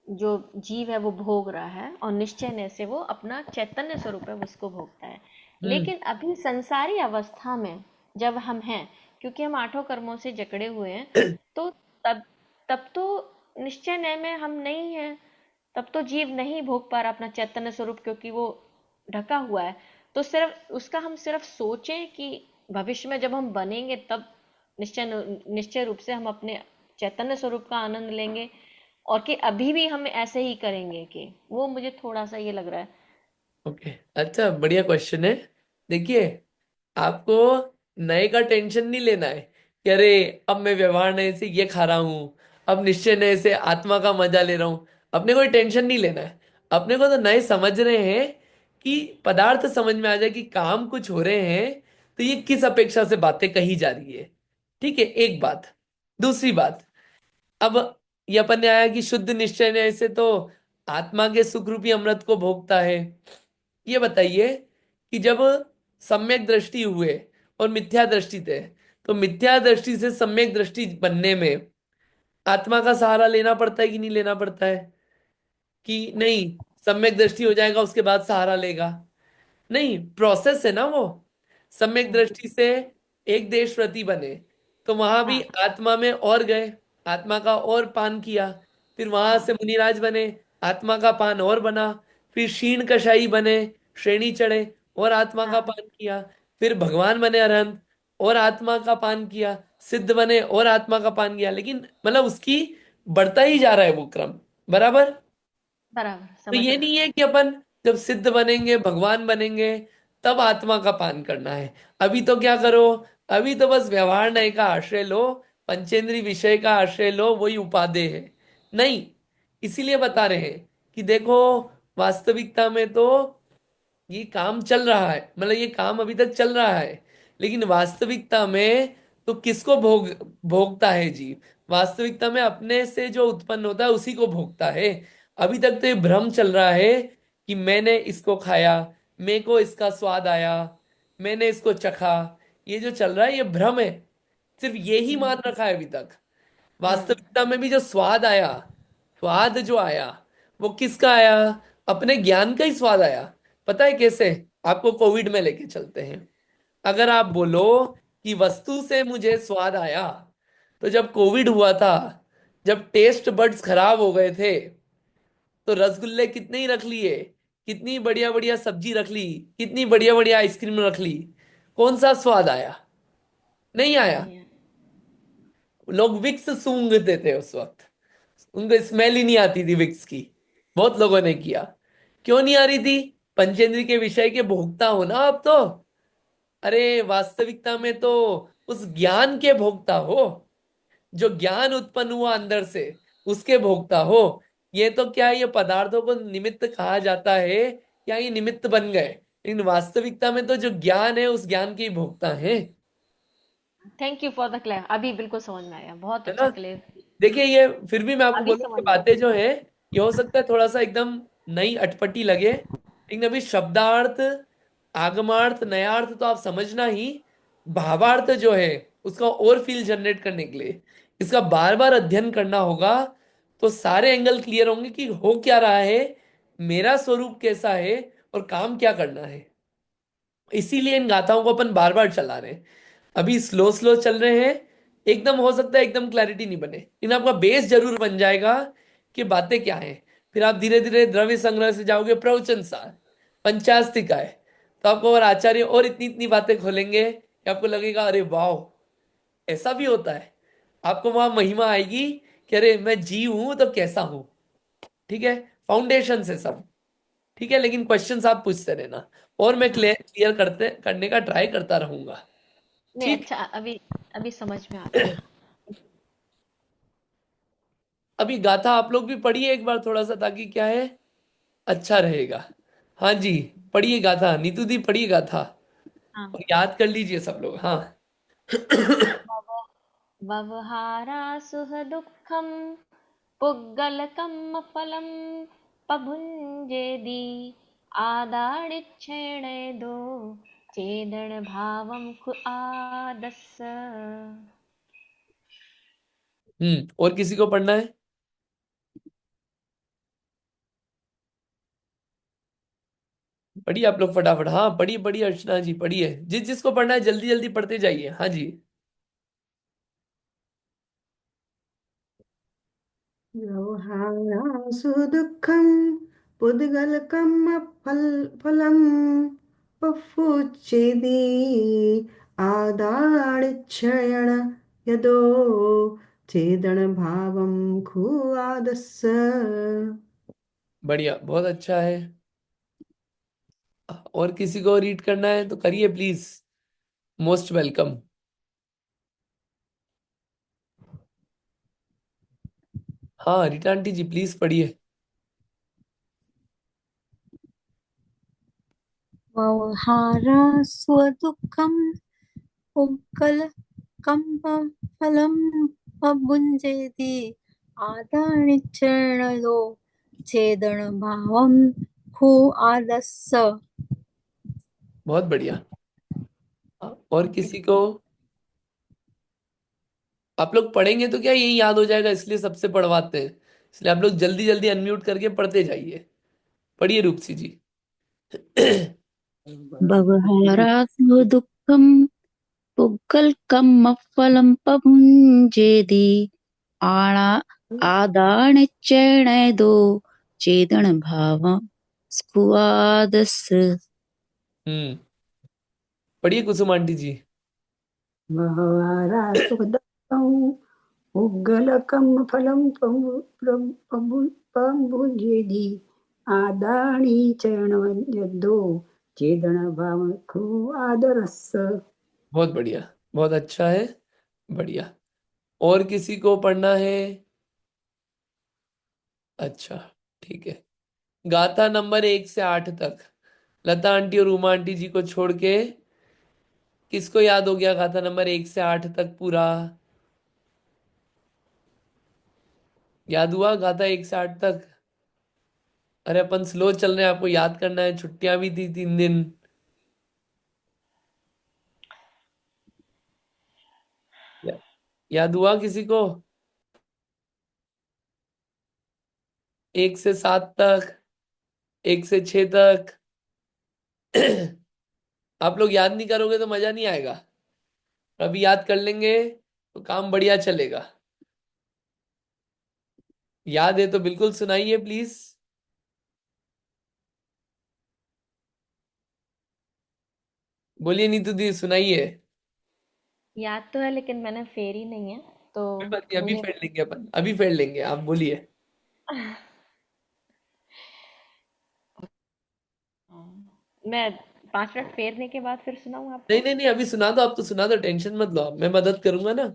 जो जीव है वो भोग रहा है और निश्चयने से वो अपना चैतन्य स्वरूप है वो उसको भोगता है। हम्म। लेकिन अभी संसारी अवस्था में जब हम हैं, क्योंकि हम आठों कर्मों से जकड़े हुए हैं, तो तब तब तो निश्चय में हम नहीं हैं। तब तो जीव नहीं भोग पा रहा अपना चैतन्य स्वरूप, क्योंकि वो ढका हुआ है। तो सिर्फ उसका हम सिर्फ सोचें कि भविष्य में जब हम बनेंगे तब निश्चय निश्चय रूप से हम अपने चैतन्य स्वरूप का आनंद लेंगे, और कि अभी भी हम ऐसे ही करेंगे, कि वो मुझे थोड़ा सा ये लग रहा है। ओके, अच्छा, बढ़िया क्वेश्चन है। देखिए, आपको नए का टेंशन नहीं लेना है। कि अरे अब मैं व्यवहार नए से ये खा रहा हूं, अब निश्चय नए से आत्मा का मजा ले रहा हूं। अपने कोई टेंशन नहीं लेना है। अपने को तो नए समझ रहे हैं कि पदार्थ समझ में आ जाए कि काम कुछ हो रहे हैं, तो ये किस अपेक्षा से बातें कही जा रही है। ठीक है, एक बात। दूसरी बात, अब ये अपन ने आया कि शुद्ध निश्चय नए से तो आत्मा के सुख रूपी अमृत को भोगता है। ये बताइए कि जब सम्यक दृष्टि हुए और मिथ्या दृष्टि थे, तो मिथ्या दृष्टि से सम्यक दृष्टि बनने में आत्मा का सहारा लेना पड़ता है कि नहीं लेना पड़ता है? कि नहीं, सम्यक दृष्टि हो जाएगा उसके बाद सहारा लेगा? नहीं, प्रोसेस है ना वो। सम्यक हम्म, दृष्टि से एक देश प्रति बने, तो वहां भी हाँ आत्मा में और गए, आत्मा का और पान किया। फिर वहां से हाँ मुनिराज बने, आत्मा का पान और बना। फिर क्षीण कषाई बने, श्रेणी चढ़े, और आत्मा का हाँ पान किया। फिर भगवान बने अरहंत, और आत्मा का पान किया। सिद्ध बने और आत्मा का पान किया। लेकिन मतलब उसकी बढ़ता ही जा रहा है वो क्रम, बराबर। बराबर तो समझ ये रहा। नहीं है कि अपन जब सिद्ध बनेंगे, भगवान बनेंगे, तब आत्मा का पान करना है। अभी तो क्या करो, अभी तो बस व्यवहार नय का आश्रय लो, पंचेंद्रीय विषय का आश्रय लो, वही उपादेय है। नहीं, इसीलिए बता रहे हैं कि देखो, वास्तविकता में तो ये काम चल रहा है, मतलब ये काम अभी तक चल रहा है, लेकिन वास्तविकता में तो किसको भोगता है जीव? वास्तविकता में अपने से जो उत्पन्न होता है उसी को भोगता है। अभी तक तो ये भ्रम चल रहा है कि मैंने इसको खाया, मेरे को इसका स्वाद आया, मैंने इसको चखा। ये जो चल रहा है ये भ्रम है। सिर्फ ये ही मान हम्म रखा है अभी तक। हम्म वास्तविकता में भी जो स्वाद आया, स्वाद जो आया, वो किसका आया? अपने ज्ञान का ही स्वाद आया। पता है कैसे? आपको कोविड में लेके चलते हैं। अगर आप बोलो कि वस्तु से मुझे स्वाद आया, तो जब कोविड हुआ था, जब टेस्ट बड्स खराब हो गए थे, तो रसगुल्ले कितने ही रख लिए, कितनी बढ़िया बढ़िया सब्जी रख ली, कितनी बढ़िया बढ़िया आइसक्रीम रख ली, कौन सा स्वाद आया? नहीं आया। नहीं है। लोग विक्स सूंघते थे उस वक्त, उनको स्मेल ही नहीं आती थी विक्स की। बहुत लोगों ने किया। क्यों नहीं आ रही थी? पंचेंद्रिय के विषय के भोक्ता हो ना आप तो। अरे वास्तविकता में तो उस ज्ञान के भोक्ता हो, जो ज्ञान उत्पन्न हुआ अंदर से, उसके भोक्ता हो। ये तो क्या, ये पदार्थों को निमित्त कहा जाता है, क्या ये निमित्त बन गए? लेकिन वास्तविकता में तो जो ज्ञान है उस ज्ञान के ही भोक्ता है। Thank you for the clear, अभी बिल्कुल समझ में आया, बहुत है ना? अच्छा क्लियर। देखिए, ये फिर भी मैं आपको अभी बोलूं कि समझ में बातें आया। जो है, ये हो सकता है थोड़ा सा एकदम नई अटपटी लगे, लेकिन अभी शब्दार्थ, आगमार्थ, नयार्थ तो आप समझना ही। भावार्थ जो है उसका और फील जनरेट करने के लिए इसका बार बार अध्ययन करना होगा। तो सारे एंगल क्लियर होंगे कि हो क्या रहा है, मेरा स्वरूप कैसा है, और काम क्या करना है। इसीलिए इन गाथाओं को अपन बार बार चला रहे हैं। अभी स्लो स्लो चल रहे हैं। एकदम हो सकता है एकदम क्लैरिटी नहीं बने, लेकिन आपका बेस जरूर बन जाएगा कि बातें क्या हैं। फिर आप धीरे धीरे द्रव्य संग्रह से जाओगे प्रवचन सार, पंचास्तिका है, तो आपको और आचार्य और इतनी इतनी बातें खोलेंगे कि आपको लगेगा अरे वाह, ऐसा भी होता है। आपको वहां महिमा आएगी कि अरे मैं जीव हूं तो कैसा हूं। ठीक है, फाउंडेशन से सब। ठीक है, लेकिन क्वेश्चंस आप पूछते रहना, और मैं हाँ क्लियर करते करने का ट्राई करता रहूंगा। नहीं, ठीक। अच्छा अभी अभी समझ में आ रहा है। अभी गाथा आप लोग भी पढ़िए एक बार थोड़ा सा, ताकि क्या है, अच्छा रहेगा। हाँ जी, पढ़िए गाथा, नीतू दी पढ़िए गाथा, हाँ। और याद कर लीजिए सब लोग। हाँ। व्यवहारासुह दुःखं पुग्गलकम् फलं पभुञ्जेदी आदाडिच्छेणेदो चेदण भावं खु आदस्स। और किसी को पढ़ना है? पढ़िए आप लोग फटाफट, हाँ पढ़िए पढ़िए, अर्चना जी पढ़िए, जिस जिसको पढ़ना है जल्दी जल्दी पढ़ते जाइए। हाँ जी। व्यवहारासु दुःखं पुद्गलकमफलं पफुच्चेदी आदाडिच्छयण यदो चेदनभावं खुआदस्स। बढ़िया, बहुत अच्छा है। और किसी को रीड करना है तो करिए प्लीज, मोस्ट वेलकम। हाँ रीटा आंटी जी प्लीज पढ़िए। व्यवहारा स्वदुःखम् पुग्गलकम्मफलं भुञ्जेति आदानिच्चरणलो छेदनभावं खु आदस्स। बहुत बढ़िया। और किसी को, आप लोग पढ़ेंगे तो क्या यही याद हो जाएगा, इसलिए सबसे पढ़वाते हैं, इसलिए आप लोग जल्दी जल्दी अनम्यूट करके पढ़ते जाइए। पढ़िए रूपसी जी। भवहारास्नु दुःखं पुग्गलकम्मफलं पभुञ्जेति आणा आदानेच्चैणैदो चेदनभावं स्कुवादस्। हम्म। पढ़िए कुसुम आंटी जी। महवारासुखदं उग्गलकं फलं पम्बुजेदि आदानि चरणवद्यो चेदनभावखु आदरस्य। बहुत बढ़िया, बहुत अच्छा है, बढ़िया। और किसी को पढ़ना है? अच्छा, ठीक है। गाथा नंबर 1 से 8 तक लता आंटी और उमा आंटी जी को छोड़ के किसको याद हो गया गाथा नंबर 1 से 8 तक पूरा? याद हुआ गाथा 1 से 8 तक? अरे अपन स्लो चल रहे हैं, आपको याद करना है, छुट्टियां भी थी 3 दिन। या, याद हुआ किसी को? 1 से 7 तक, 1 से 6 तक। आप लोग याद नहीं करोगे तो मजा नहीं आएगा। अभी याद कर लेंगे तो काम बढ़िया चलेगा। याद है तो बिल्कुल सुनाइए प्लीज। बोलिए नीतू दी, सुनाइए। याद तो है लेकिन मैंने फेरी नहीं है, तो कोई बात नहीं, अभी मुझे फेर लेंगे अपन, अभी फेर लेंगे, आप बोलिए। मैं 5 मिनट फेरने के बाद फिर सुनाऊँ नहीं आपको? नहीं नहीं, अभी सुना दो, आप तो सुना दो, टेंशन मत लो आप, मैं मदद करूंगा ना।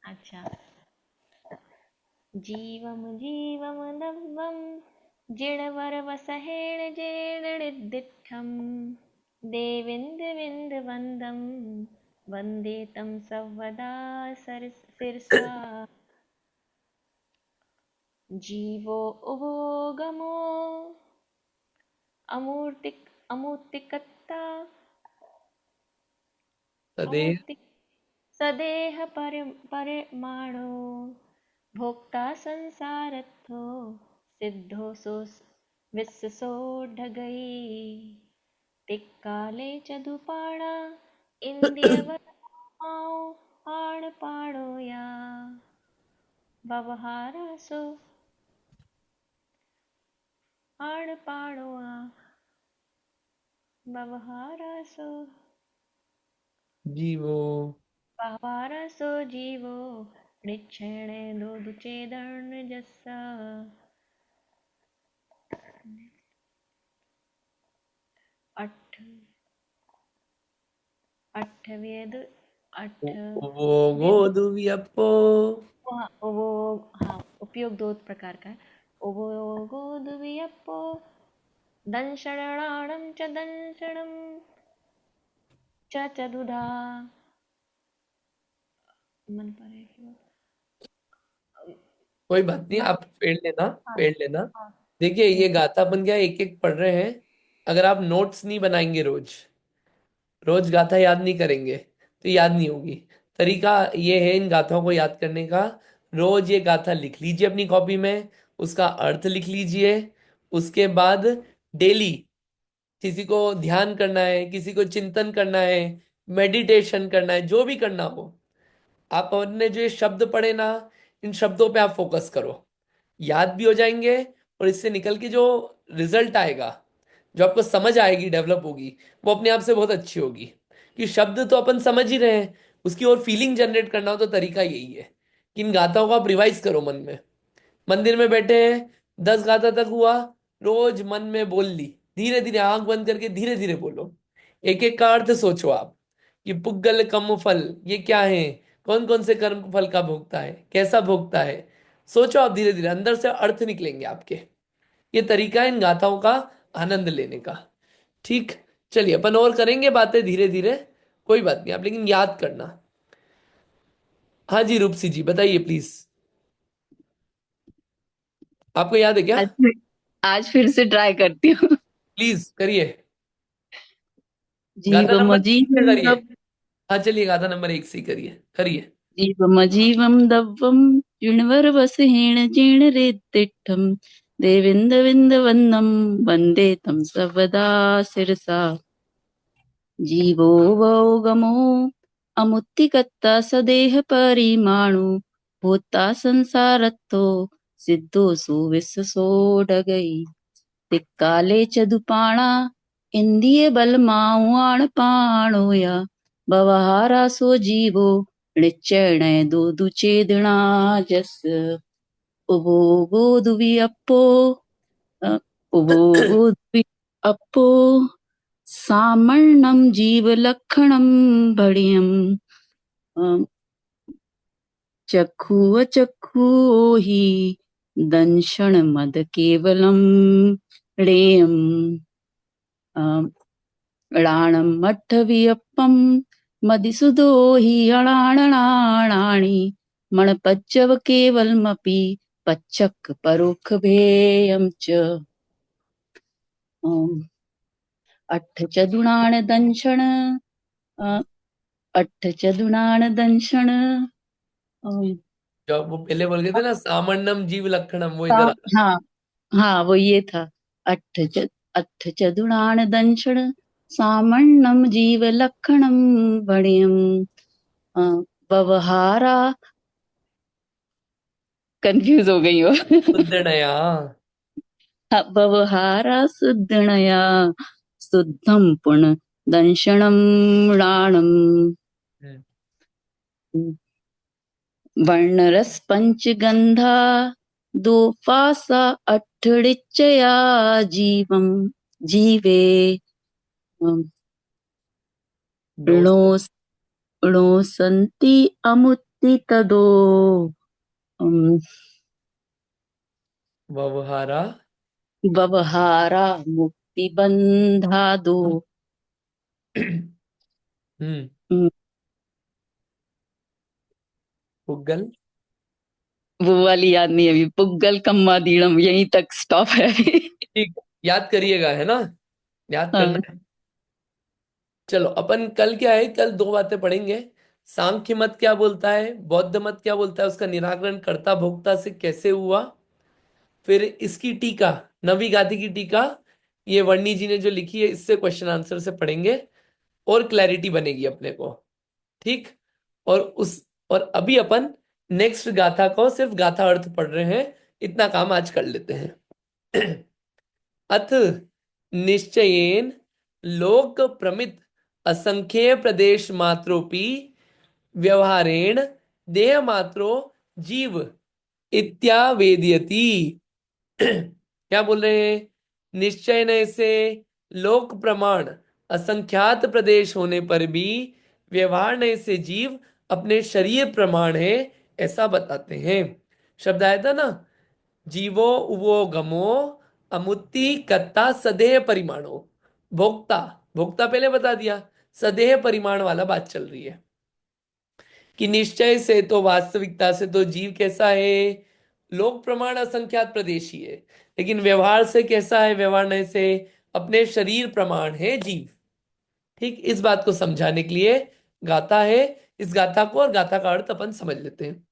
अच्छा। जीवम जीवम नवम जिणवरवसहेण जेणनिर्दिष्टम् देविन्द वन्दं वन्दे तं सर्वदा शिरसा। जीवो उभोगमो अमूर्तिकत्ता सदैव। अमूर्ति सदेह परिमाणो भोक्ता संसारत्थो सिद्धो सो विस्सो ढगई तिक्काले च दुपाणा इंद्रियवराओ आणपाणो या व्यवहारासो आणपाणो व्यवहारासो जीवो। व्यवहारासो जीवो निच्छेणे दोदुचेदर्णजस्सा। अठ अठवेद अठ वो वेद गोधुव्यपो। हाँ, उपयोग 2 प्रकार का है। उभोगोद्वियप्पो दंशणाणं च दंशणं च चतुधा मन पड़े कि कोई बात नहीं, मन। आप फेर लेना, हाँ फेर लेना। हाँ। देखिए ये ठीक। गाथा अपन क्या एक एक पढ़ रहे हैं, अगर आप नोट्स नहीं बनाएंगे रोज, रोज गाथा याद नहीं करेंगे तो याद नहीं होगी। तरीका ये है इन गाथाओं को याद करने का, रोज ये गाथा लिख लीजिए अपनी कॉपी में, उसका अर्थ लिख लीजिए। उसके बाद डेली किसी को ध्यान करना है, किसी को चिंतन करना है, मेडिटेशन करना है, जो भी करना हो, आप अपने जो ये शब्द पढ़े ना, इन शब्दों पे आप फोकस करो, याद भी हो जाएंगे। और इससे निकल के जो रिजल्ट आएगा, जो आपको समझ आएगी, डेवलप होगी, वो अपने आप से बहुत अच्छी होगी। कि शब्द तो अपन समझ ही रहे हैं, उसकी और फीलिंग जनरेट करना हो तो तरीका यही है कि इन गाथाओं को आप रिवाइज करो मन में। मंदिर में बैठे हैं, 10 गाथा तक हुआ, रोज मन में बोल ली, धीरे धीरे आंख बंद करके धीरे धीरे बोलो। एक एक का अर्थ सोचो आप कि पुग्गल कम फल ये क्या है, कौन कौन से कर्म फल का भोगता है, कैसा भोगता है, सोचो आप, धीरे धीरे अंदर से अर्थ निकलेंगे आपके। ये तरीका है इन गाथाओं का आनंद लेने का। ठीक, चलिए अपन और करेंगे बातें धीरे धीरे, कोई बात नहीं, आप लेकिन याद करना। हाँ जी रूपसी जी बताइए प्लीज, आपको याद है क्या? आज फिर आज फिर से ट्राई करती हूँ। प्लीज करिए। गाथा नंबर 1 से जीवमजीवं करिए। हाँ चलिए, गाथा नंबर 1 से ही करिए, करिए। जीवमजीवं दव्वं जिण्वरवसेन जीर्णरेत्तिष्ठं देवेन्दविन्दवन्दं वन्दे तं सर्वदा शिरसा जीवो वौ गमो अमुत्तिकर्ता सदेह परिमाणु भूता संसारत्तो सिद्धो सुविश्वसोडगै तिक्काले च दुपाणा इन्द्रिय बलमावाण पाणोया भवहारासो जीवो निश्चयण दुचेदना जस उभो दुवि अप्पो अ, उभो दुवि अप्पो सामर्णं जीवलक्षणं भणियं चक्षु हि दंशनमद केवलं ळेयम् ळाणं मठ्ठवियप्पं मदिसुदो हि अणाणणाणाणि मणपच्चव केवलमपि पच्चक् परोक्षभेयं च अट्ठ च दुणान दंशण अट्ठ च दुणान दंशण जो वो पहले बोल गए थे ना, सामन्नम जीव लक्षणम, वो इधर आ रहा हाँ हाँ वो ये था। अट्ठ च अट्ठ च दुणान दंशण सामण्णं जीव लक्षणं वणियं व्यवहारा कंफ्यूज हो गई हो। है। उद्धरणया। व्यवहारा शुद्धणया शुद्धं पुण्य दंशनं राणं हम्म, वर्णरस पंचगंधा दोपासा अठड़िच्चया जीवम जीवे दो णो णो संति अमुत्ति तदो व्यवहारा। व्यवहारा मुक्ति बंधा दो हम्म। पुग्गल। वो वाली याद नहीं अभी। पुग्गल कम्मा दीड़म यहीं तक स्टॉप है। ठीक, याद करिएगा, है ना, याद करना हाँ है। चलो अपन कल क्या है, कल दो बातें पढ़ेंगे। सांख्य मत क्या बोलता है, बौद्ध मत क्या बोलता है, उसका निराकरण कर्ता भोक्ता से कैसे हुआ। फिर इसकी टीका, नवी गाथी की टीका, ये वर्णी जी ने जो लिखी है, इससे क्वेश्चन आंसर से पढ़ेंगे और क्लैरिटी बनेगी अपने को। ठीक, और उस और अभी अपन नेक्स्ट गाथा को सिर्फ गाथा अर्थ पढ़ रहे हैं, इतना काम आज कर लेते हैं। अथ निश्चयेन लोक प्रमित असंख्य प्रदेश मात्रोपि व्यवहारेण देह मात्रो जीव इत्यावेदयति। क्या बोल रहे हैं? निश्चय न से लोक प्रमाण असंख्यात प्रदेश होने पर भी व्यवहार न से जीव अपने शरीर प्रमाण है, ऐसा बताते हैं। शब्द आया था ना, जीवो उवो गमो अमुत्ति कत्ता सदेह परिमाणो भोक्ता। भोक्ता पहले बता दिया, सदेह परिमाण वाला बात चल रही है कि निश्चय से तो, वास्तविकता से तो जीव कैसा है, लोक प्रमाण असंख्यात प्रदेशी है, लेकिन व्यवहार से कैसा है, व्यवहार नहीं से अपने शरीर प्रमाण है जीव। ठीक, इस बात को समझाने के लिए गाथा है। इस गाथा को और गाथा का अर्थ अपन समझ लेते हैं।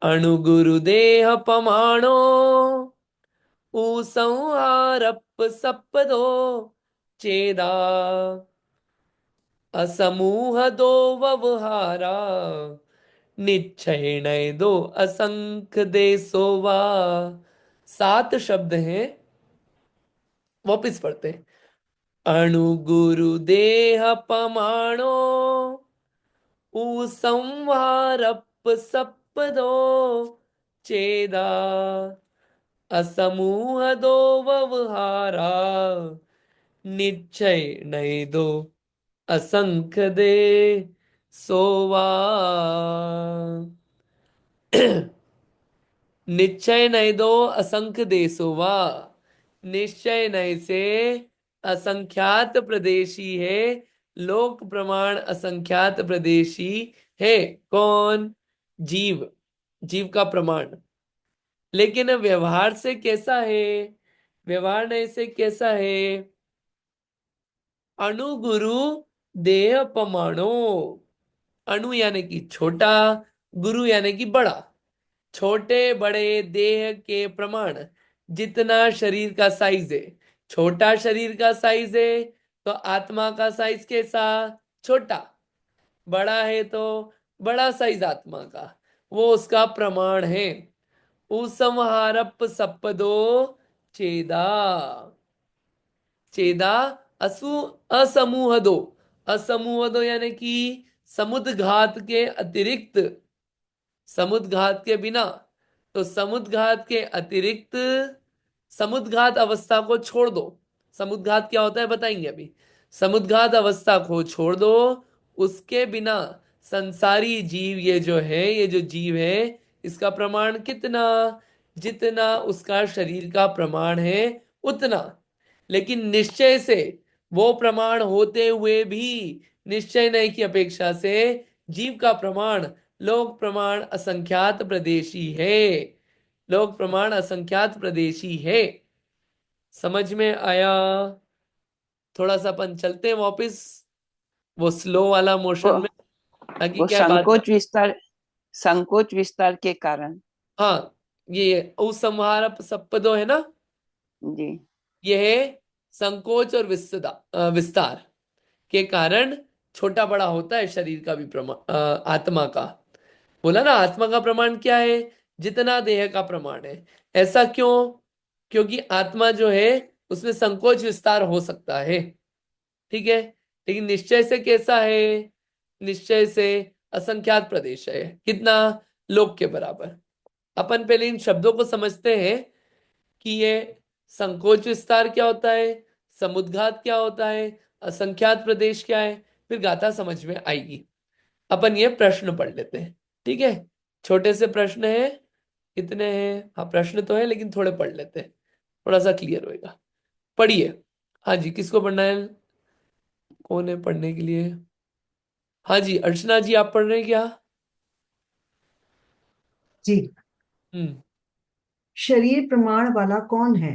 अणुगुरुदेह पमाणो ऊसंहारप सप्पदो चेदा असमूह दो व्यवहारा निश्चय नय दो असंख देसो वा। 7 शब्द हैं, वापिस पढ़ते हैं। अणु गुरु देह पमाणो उ संहारप सप्पदो चेदा असमूह दो व्यवहारा निश्चय नय दो असंख दे सोवा। निश्चय नय दो असंख्य देशो वा, निश्चय नय से असंख्यात प्रदेशी है, लोक प्रमाण असंख्यात प्रदेशी है। कौन? जीव। जीव का प्रमाण। लेकिन व्यवहार से कैसा है? व्यवहार नय से कैसा है? अणु गुरु देह प्रमाणो। अणु यानी कि छोटा, गुरु यानी कि बड़ा। छोटे बड़े देह के प्रमाण, जितना शरीर का साइज है। छोटा शरीर का साइज है तो आत्मा का साइज कैसा? छोटा। बड़ा है तो बड़ा साइज आत्मा का, वो उसका प्रमाण है। उसंहारप सप्पदो चेदा। चेदा असु असमूह दो। असमूह दो यानी कि समुद्घात के अतिरिक्त, समुद्घात के बिना। तो समुद्घात के अतिरिक्त, समुद्घात अवस्था को छोड़ दो। समुद्घात क्या होता है बताएंगे अभी। समुद्घात अवस्था को छोड़ दो, उसके बिना संसारी जीव, ये जो है, ये जो जीव है, इसका प्रमाण कितना? जितना उसका शरीर का प्रमाण है उतना। लेकिन निश्चय से, वो प्रमाण होते हुए भी निश्चय नहीं की अपेक्षा से जीव का प्रमाण, लोक प्रमाण असंख्यात प्रदेशी है। लोक प्रमाण असंख्यात प्रदेशी है। समझ में आया? थोड़ा सा अपन चलते हैं वापिस वो स्लो वाला वो मोशन में, ताकि वो क्या बात। संकोच विस्तार के कारण। हाँ, ये उपसंहार सप्पदो है ना, जी। ये है संकोच और विस्तार के कारण छोटा बड़ा होता है शरीर का भी प्रमाण, आत्मा का। बोला ना, आत्मा का प्रमाण क्या है? जितना देह का प्रमाण है। ऐसा क्यों? क्योंकि आत्मा जो है उसमें संकोच विस्तार हो सकता है। ठीक है। लेकिन निश्चय से कैसा है? निश्चय से असंख्यात प्रदेश है। कितना? लोक के बराबर। अपन पहले इन शब्दों को समझते हैं कि ये संकोच विस्तार क्या होता है, समुद्घात क्या होता है, असंख्यात प्रदेश क्या है, फिर गाथा समझ में आएगी। अपन ये प्रश्न पढ़ लेते हैं। ठीक है। छोटे से प्रश्न है, कितने हैं? हाँ, प्रश्न तो है लेकिन थोड़े पढ़ लेते हैं, थोड़ा सा क्लियर होएगा। पढ़िए। हाँ जी, किसको पढ़ना है? कौन है पढ़ने के लिए? हाँ जी, अर्चना जी, आप पढ़ रहे हैं क्या? जी। हम्म। शरीर प्रमाण वाला कौन है?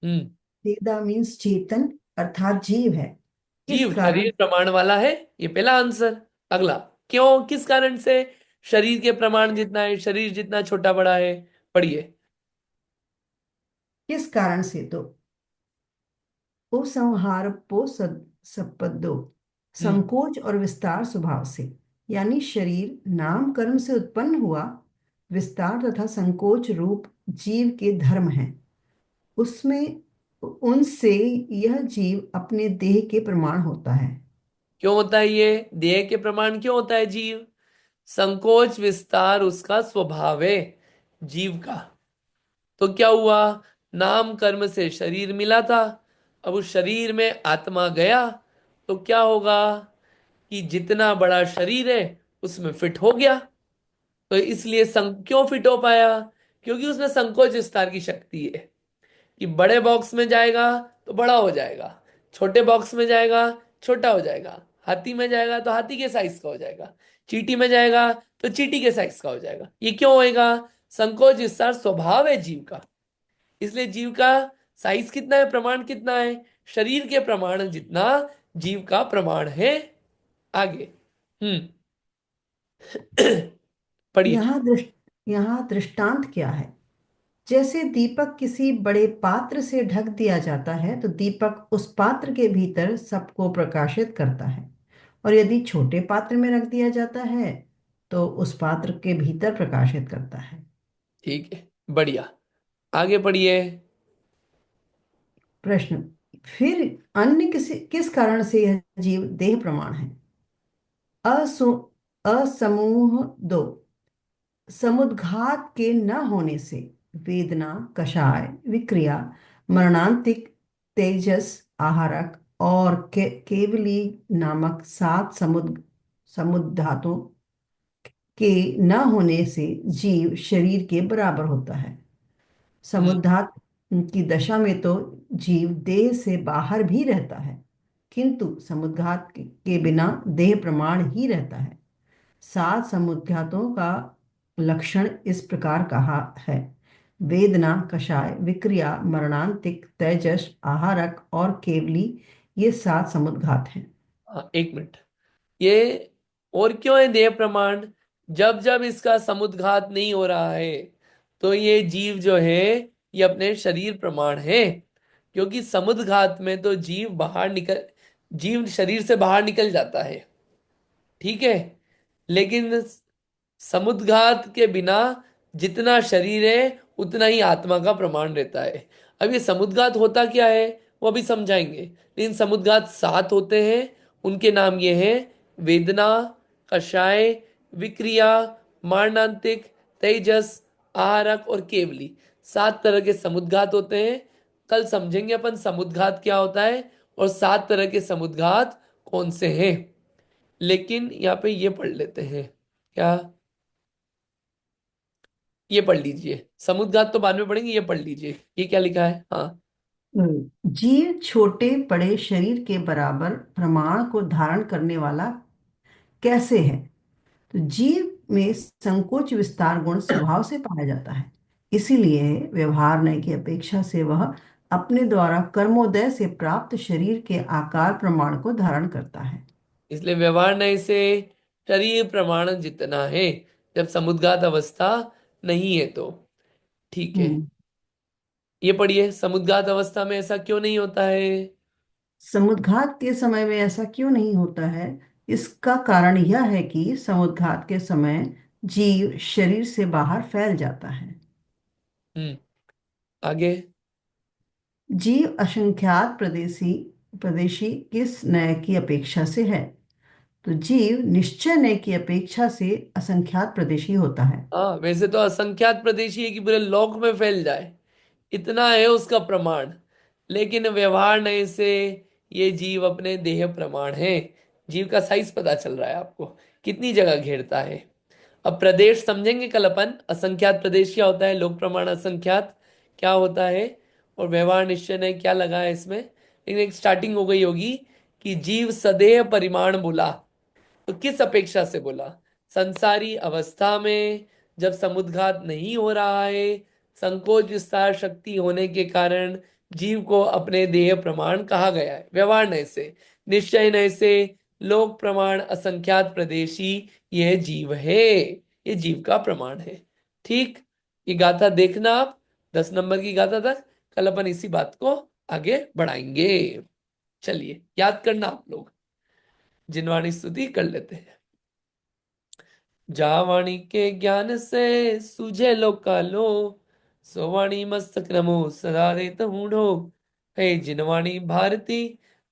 हम्म। वेदा मीन्स चेतन, अर्थात जीव है। किस जीव कारण? शरीर प्रमाण वाला है, ये पहला आंसर। अगला, क्यों, किस कारण से शरीर के प्रमाण जितना है, शरीर जितना छोटा बड़ा है? पढ़िए। किस कारण से? तो उपसंहार सपदो, हम्म। संकोच और विस्तार स्वभाव से, यानी शरीर नाम कर्म से उत्पन्न हुआ। विस्तार तथा संकोच रूप जीव के धर्म हैं। उसमें उनसे यह जीव अपने देह के प्रमाण होता है। क्यों होता है ये? देह के प्रमाण क्यों होता है जीव? संकोच विस्तार उसका स्वभाव है जीव का। तो क्या हुआ? नाम कर्म से शरीर मिला था, अब उस शरीर में आत्मा गया तो क्या होगा कि जितना बड़ा शरीर है उसमें फिट हो गया। तो इसलिए क्यों फिट हो पाया? क्योंकि उसमें संकोच विस्तार की शक्ति है कि बड़े बॉक्स में जाएगा तो बड़ा हो जाएगा, छोटे बॉक्स में जाएगा छोटा हो जाएगा, हाथी में जाएगा तो हाथी के साइज का हो जाएगा, चींटी में जाएगा तो चींटी के साइज का हो जाएगा। ये क्यों होएगा? संकोच विस्तार स्वभाव है जीव का। इसलिए जीव का साइज कितना है, प्रमाण कितना है? शरीर के प्रमाण जितना जीव का प्रमाण है। आगे। हम्म। पढ़िए। यहाँ दृष्टांत क्या है? जैसे दीपक किसी बड़े पात्र से ढक दिया जाता है तो दीपक उस पात्र के भीतर सबको प्रकाशित करता है, और यदि छोटे पात्र में रख दिया जाता है तो उस पात्र के भीतर प्रकाशित करता है। ठीक है, बढ़िया। आगे पढ़िए। प्रश्न, फिर अन्य किस कारण से यह जीव देह प्रमाण है? असु असमूह दो, समुद्घात के न होने से, वेदना, कषाय, विक्रिया, मरणांतिक, तेजस, आहारक और केवली नामक 7 समुद्धातों के न होने से जीव शरीर के बराबर होता है। समुद्धात की दशा में तो जीव देह से बाहर भी रहता है, किंतु समुद्घात के बिना देह प्रमाण ही रहता है। 7 समुद्घातों का लक्षण इस प्रकार कहा है: वेदना, कषाय, विक्रिया, मरणांतिक, तेजस, आहारक और केवली। ये 7 समुद्घात हैं। हाँ, एक मिनट। ये और क्यों है देह प्रमाण? जब जब इसका समुद्घात नहीं हो रहा है तो ये जीव जो है ये अपने शरीर प्रमाण है, क्योंकि समुद्घात में तो जीव शरीर से बाहर निकल जाता है, ठीक है। लेकिन समुद्घात के बिना जितना शरीर है उतना ही आत्मा का प्रमाण रहता है। अब ये समुद्घात होता क्या है वो अभी समझाएंगे, लेकिन समुद्घात 7 होते हैं। उनके नाम ये हैं: वेदना, कषाय, विक्रिया, मारणांतिक, तेजस, आहारक और केवली। 7 तरह के समुद्घात होते हैं। कल समझेंगे अपन समुद्घात क्या होता है और 7 तरह के समुद्घात कौन से हैं। लेकिन यहाँ पे ये पढ़ लेते हैं क्या, ये पढ़ लीजिए। समुद्घात तो बाद में पढ़ेंगे, ये पढ़ लीजिए ये क्या लिखा है। हाँ, जीव छोटे बड़े शरीर के बराबर प्रमाण को धारण करने वाला कैसे है? तो जीव में संकोच विस्तार गुण स्वभाव से पाया जाता है, इसीलिए व्यवहार नय की अपेक्षा से वह अपने द्वारा कर्मोदय से प्राप्त शरीर के आकार प्रमाण को धारण करता है। इसलिए व्यवहार नय से शरीर प्रमाण जितना है, जब समुद्घात अवस्था नहीं है तो, ठीक है। हम्म ये पढ़िए, समुद्घात अवस्था में ऐसा क्यों नहीं होता है? समुद्घात के समय में ऐसा क्यों नहीं होता है? इसका कारण यह है कि समुद्घात के समय जीव शरीर से बाहर फैल जाता है। आगे। जीव असंख्यात प्रदेशी किस नय की अपेक्षा से है? तो जीव निश्चय नय की अपेक्षा से असंख्यात प्रदेशी होता है। हाँ, वैसे तो असंख्यात प्रदेशी है कि पूरे लोक में फैल जाए, इतना है उसका प्रमाण। लेकिन व्यवहार नय से ये जीव अपने देह प्रमाण है। जीव का साइज पता चल रहा है आपको, कितनी जगह घेरता है। अब प्रदेश समझेंगे कल अपन। असंख्यात प्रदेश क्या होता है, लोक प्रमाण असंख्यात क्या होता है, और व्यवहार निश्चय नय क्या लगा है इसमें। लेकिन एक स्टार्टिंग हो गई होगी कि जीव सदेह परिमाण बोला, तो किस अपेक्षा से बोला? संसारी अवस्था में जब समुद्घात नहीं हो रहा है, संकोच विस्तार शक्ति होने के कारण जीव को अपने देह प्रमाण कहा गया है। व्यवहार नय से, निश्चय नय से लोक प्रमाण असंख्यात प्रदेशी यह जीव है, ये जीव का प्रमाण है। ठीक, ये गाथा देखना आप, 10 नंबर की गाथा तक। कल अपन इसी बात को आगे बढ़ाएंगे। चलिए याद करना आप लोग, जिनवाणी स्तुति कर लेते हैं। जावाणी के ज्ञान से सूझे लोकालो, सोवाणी मस्तक नमो सदा देत हूँ ढोक। हे जिनवाणी भारती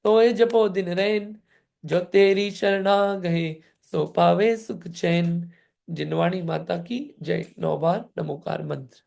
तोय जपो दिन रैन, जो तेरी शरणा गए सो पावे सुख चैन। जिनवाणी माता की जय। 9 बार नमोकार मंत्र।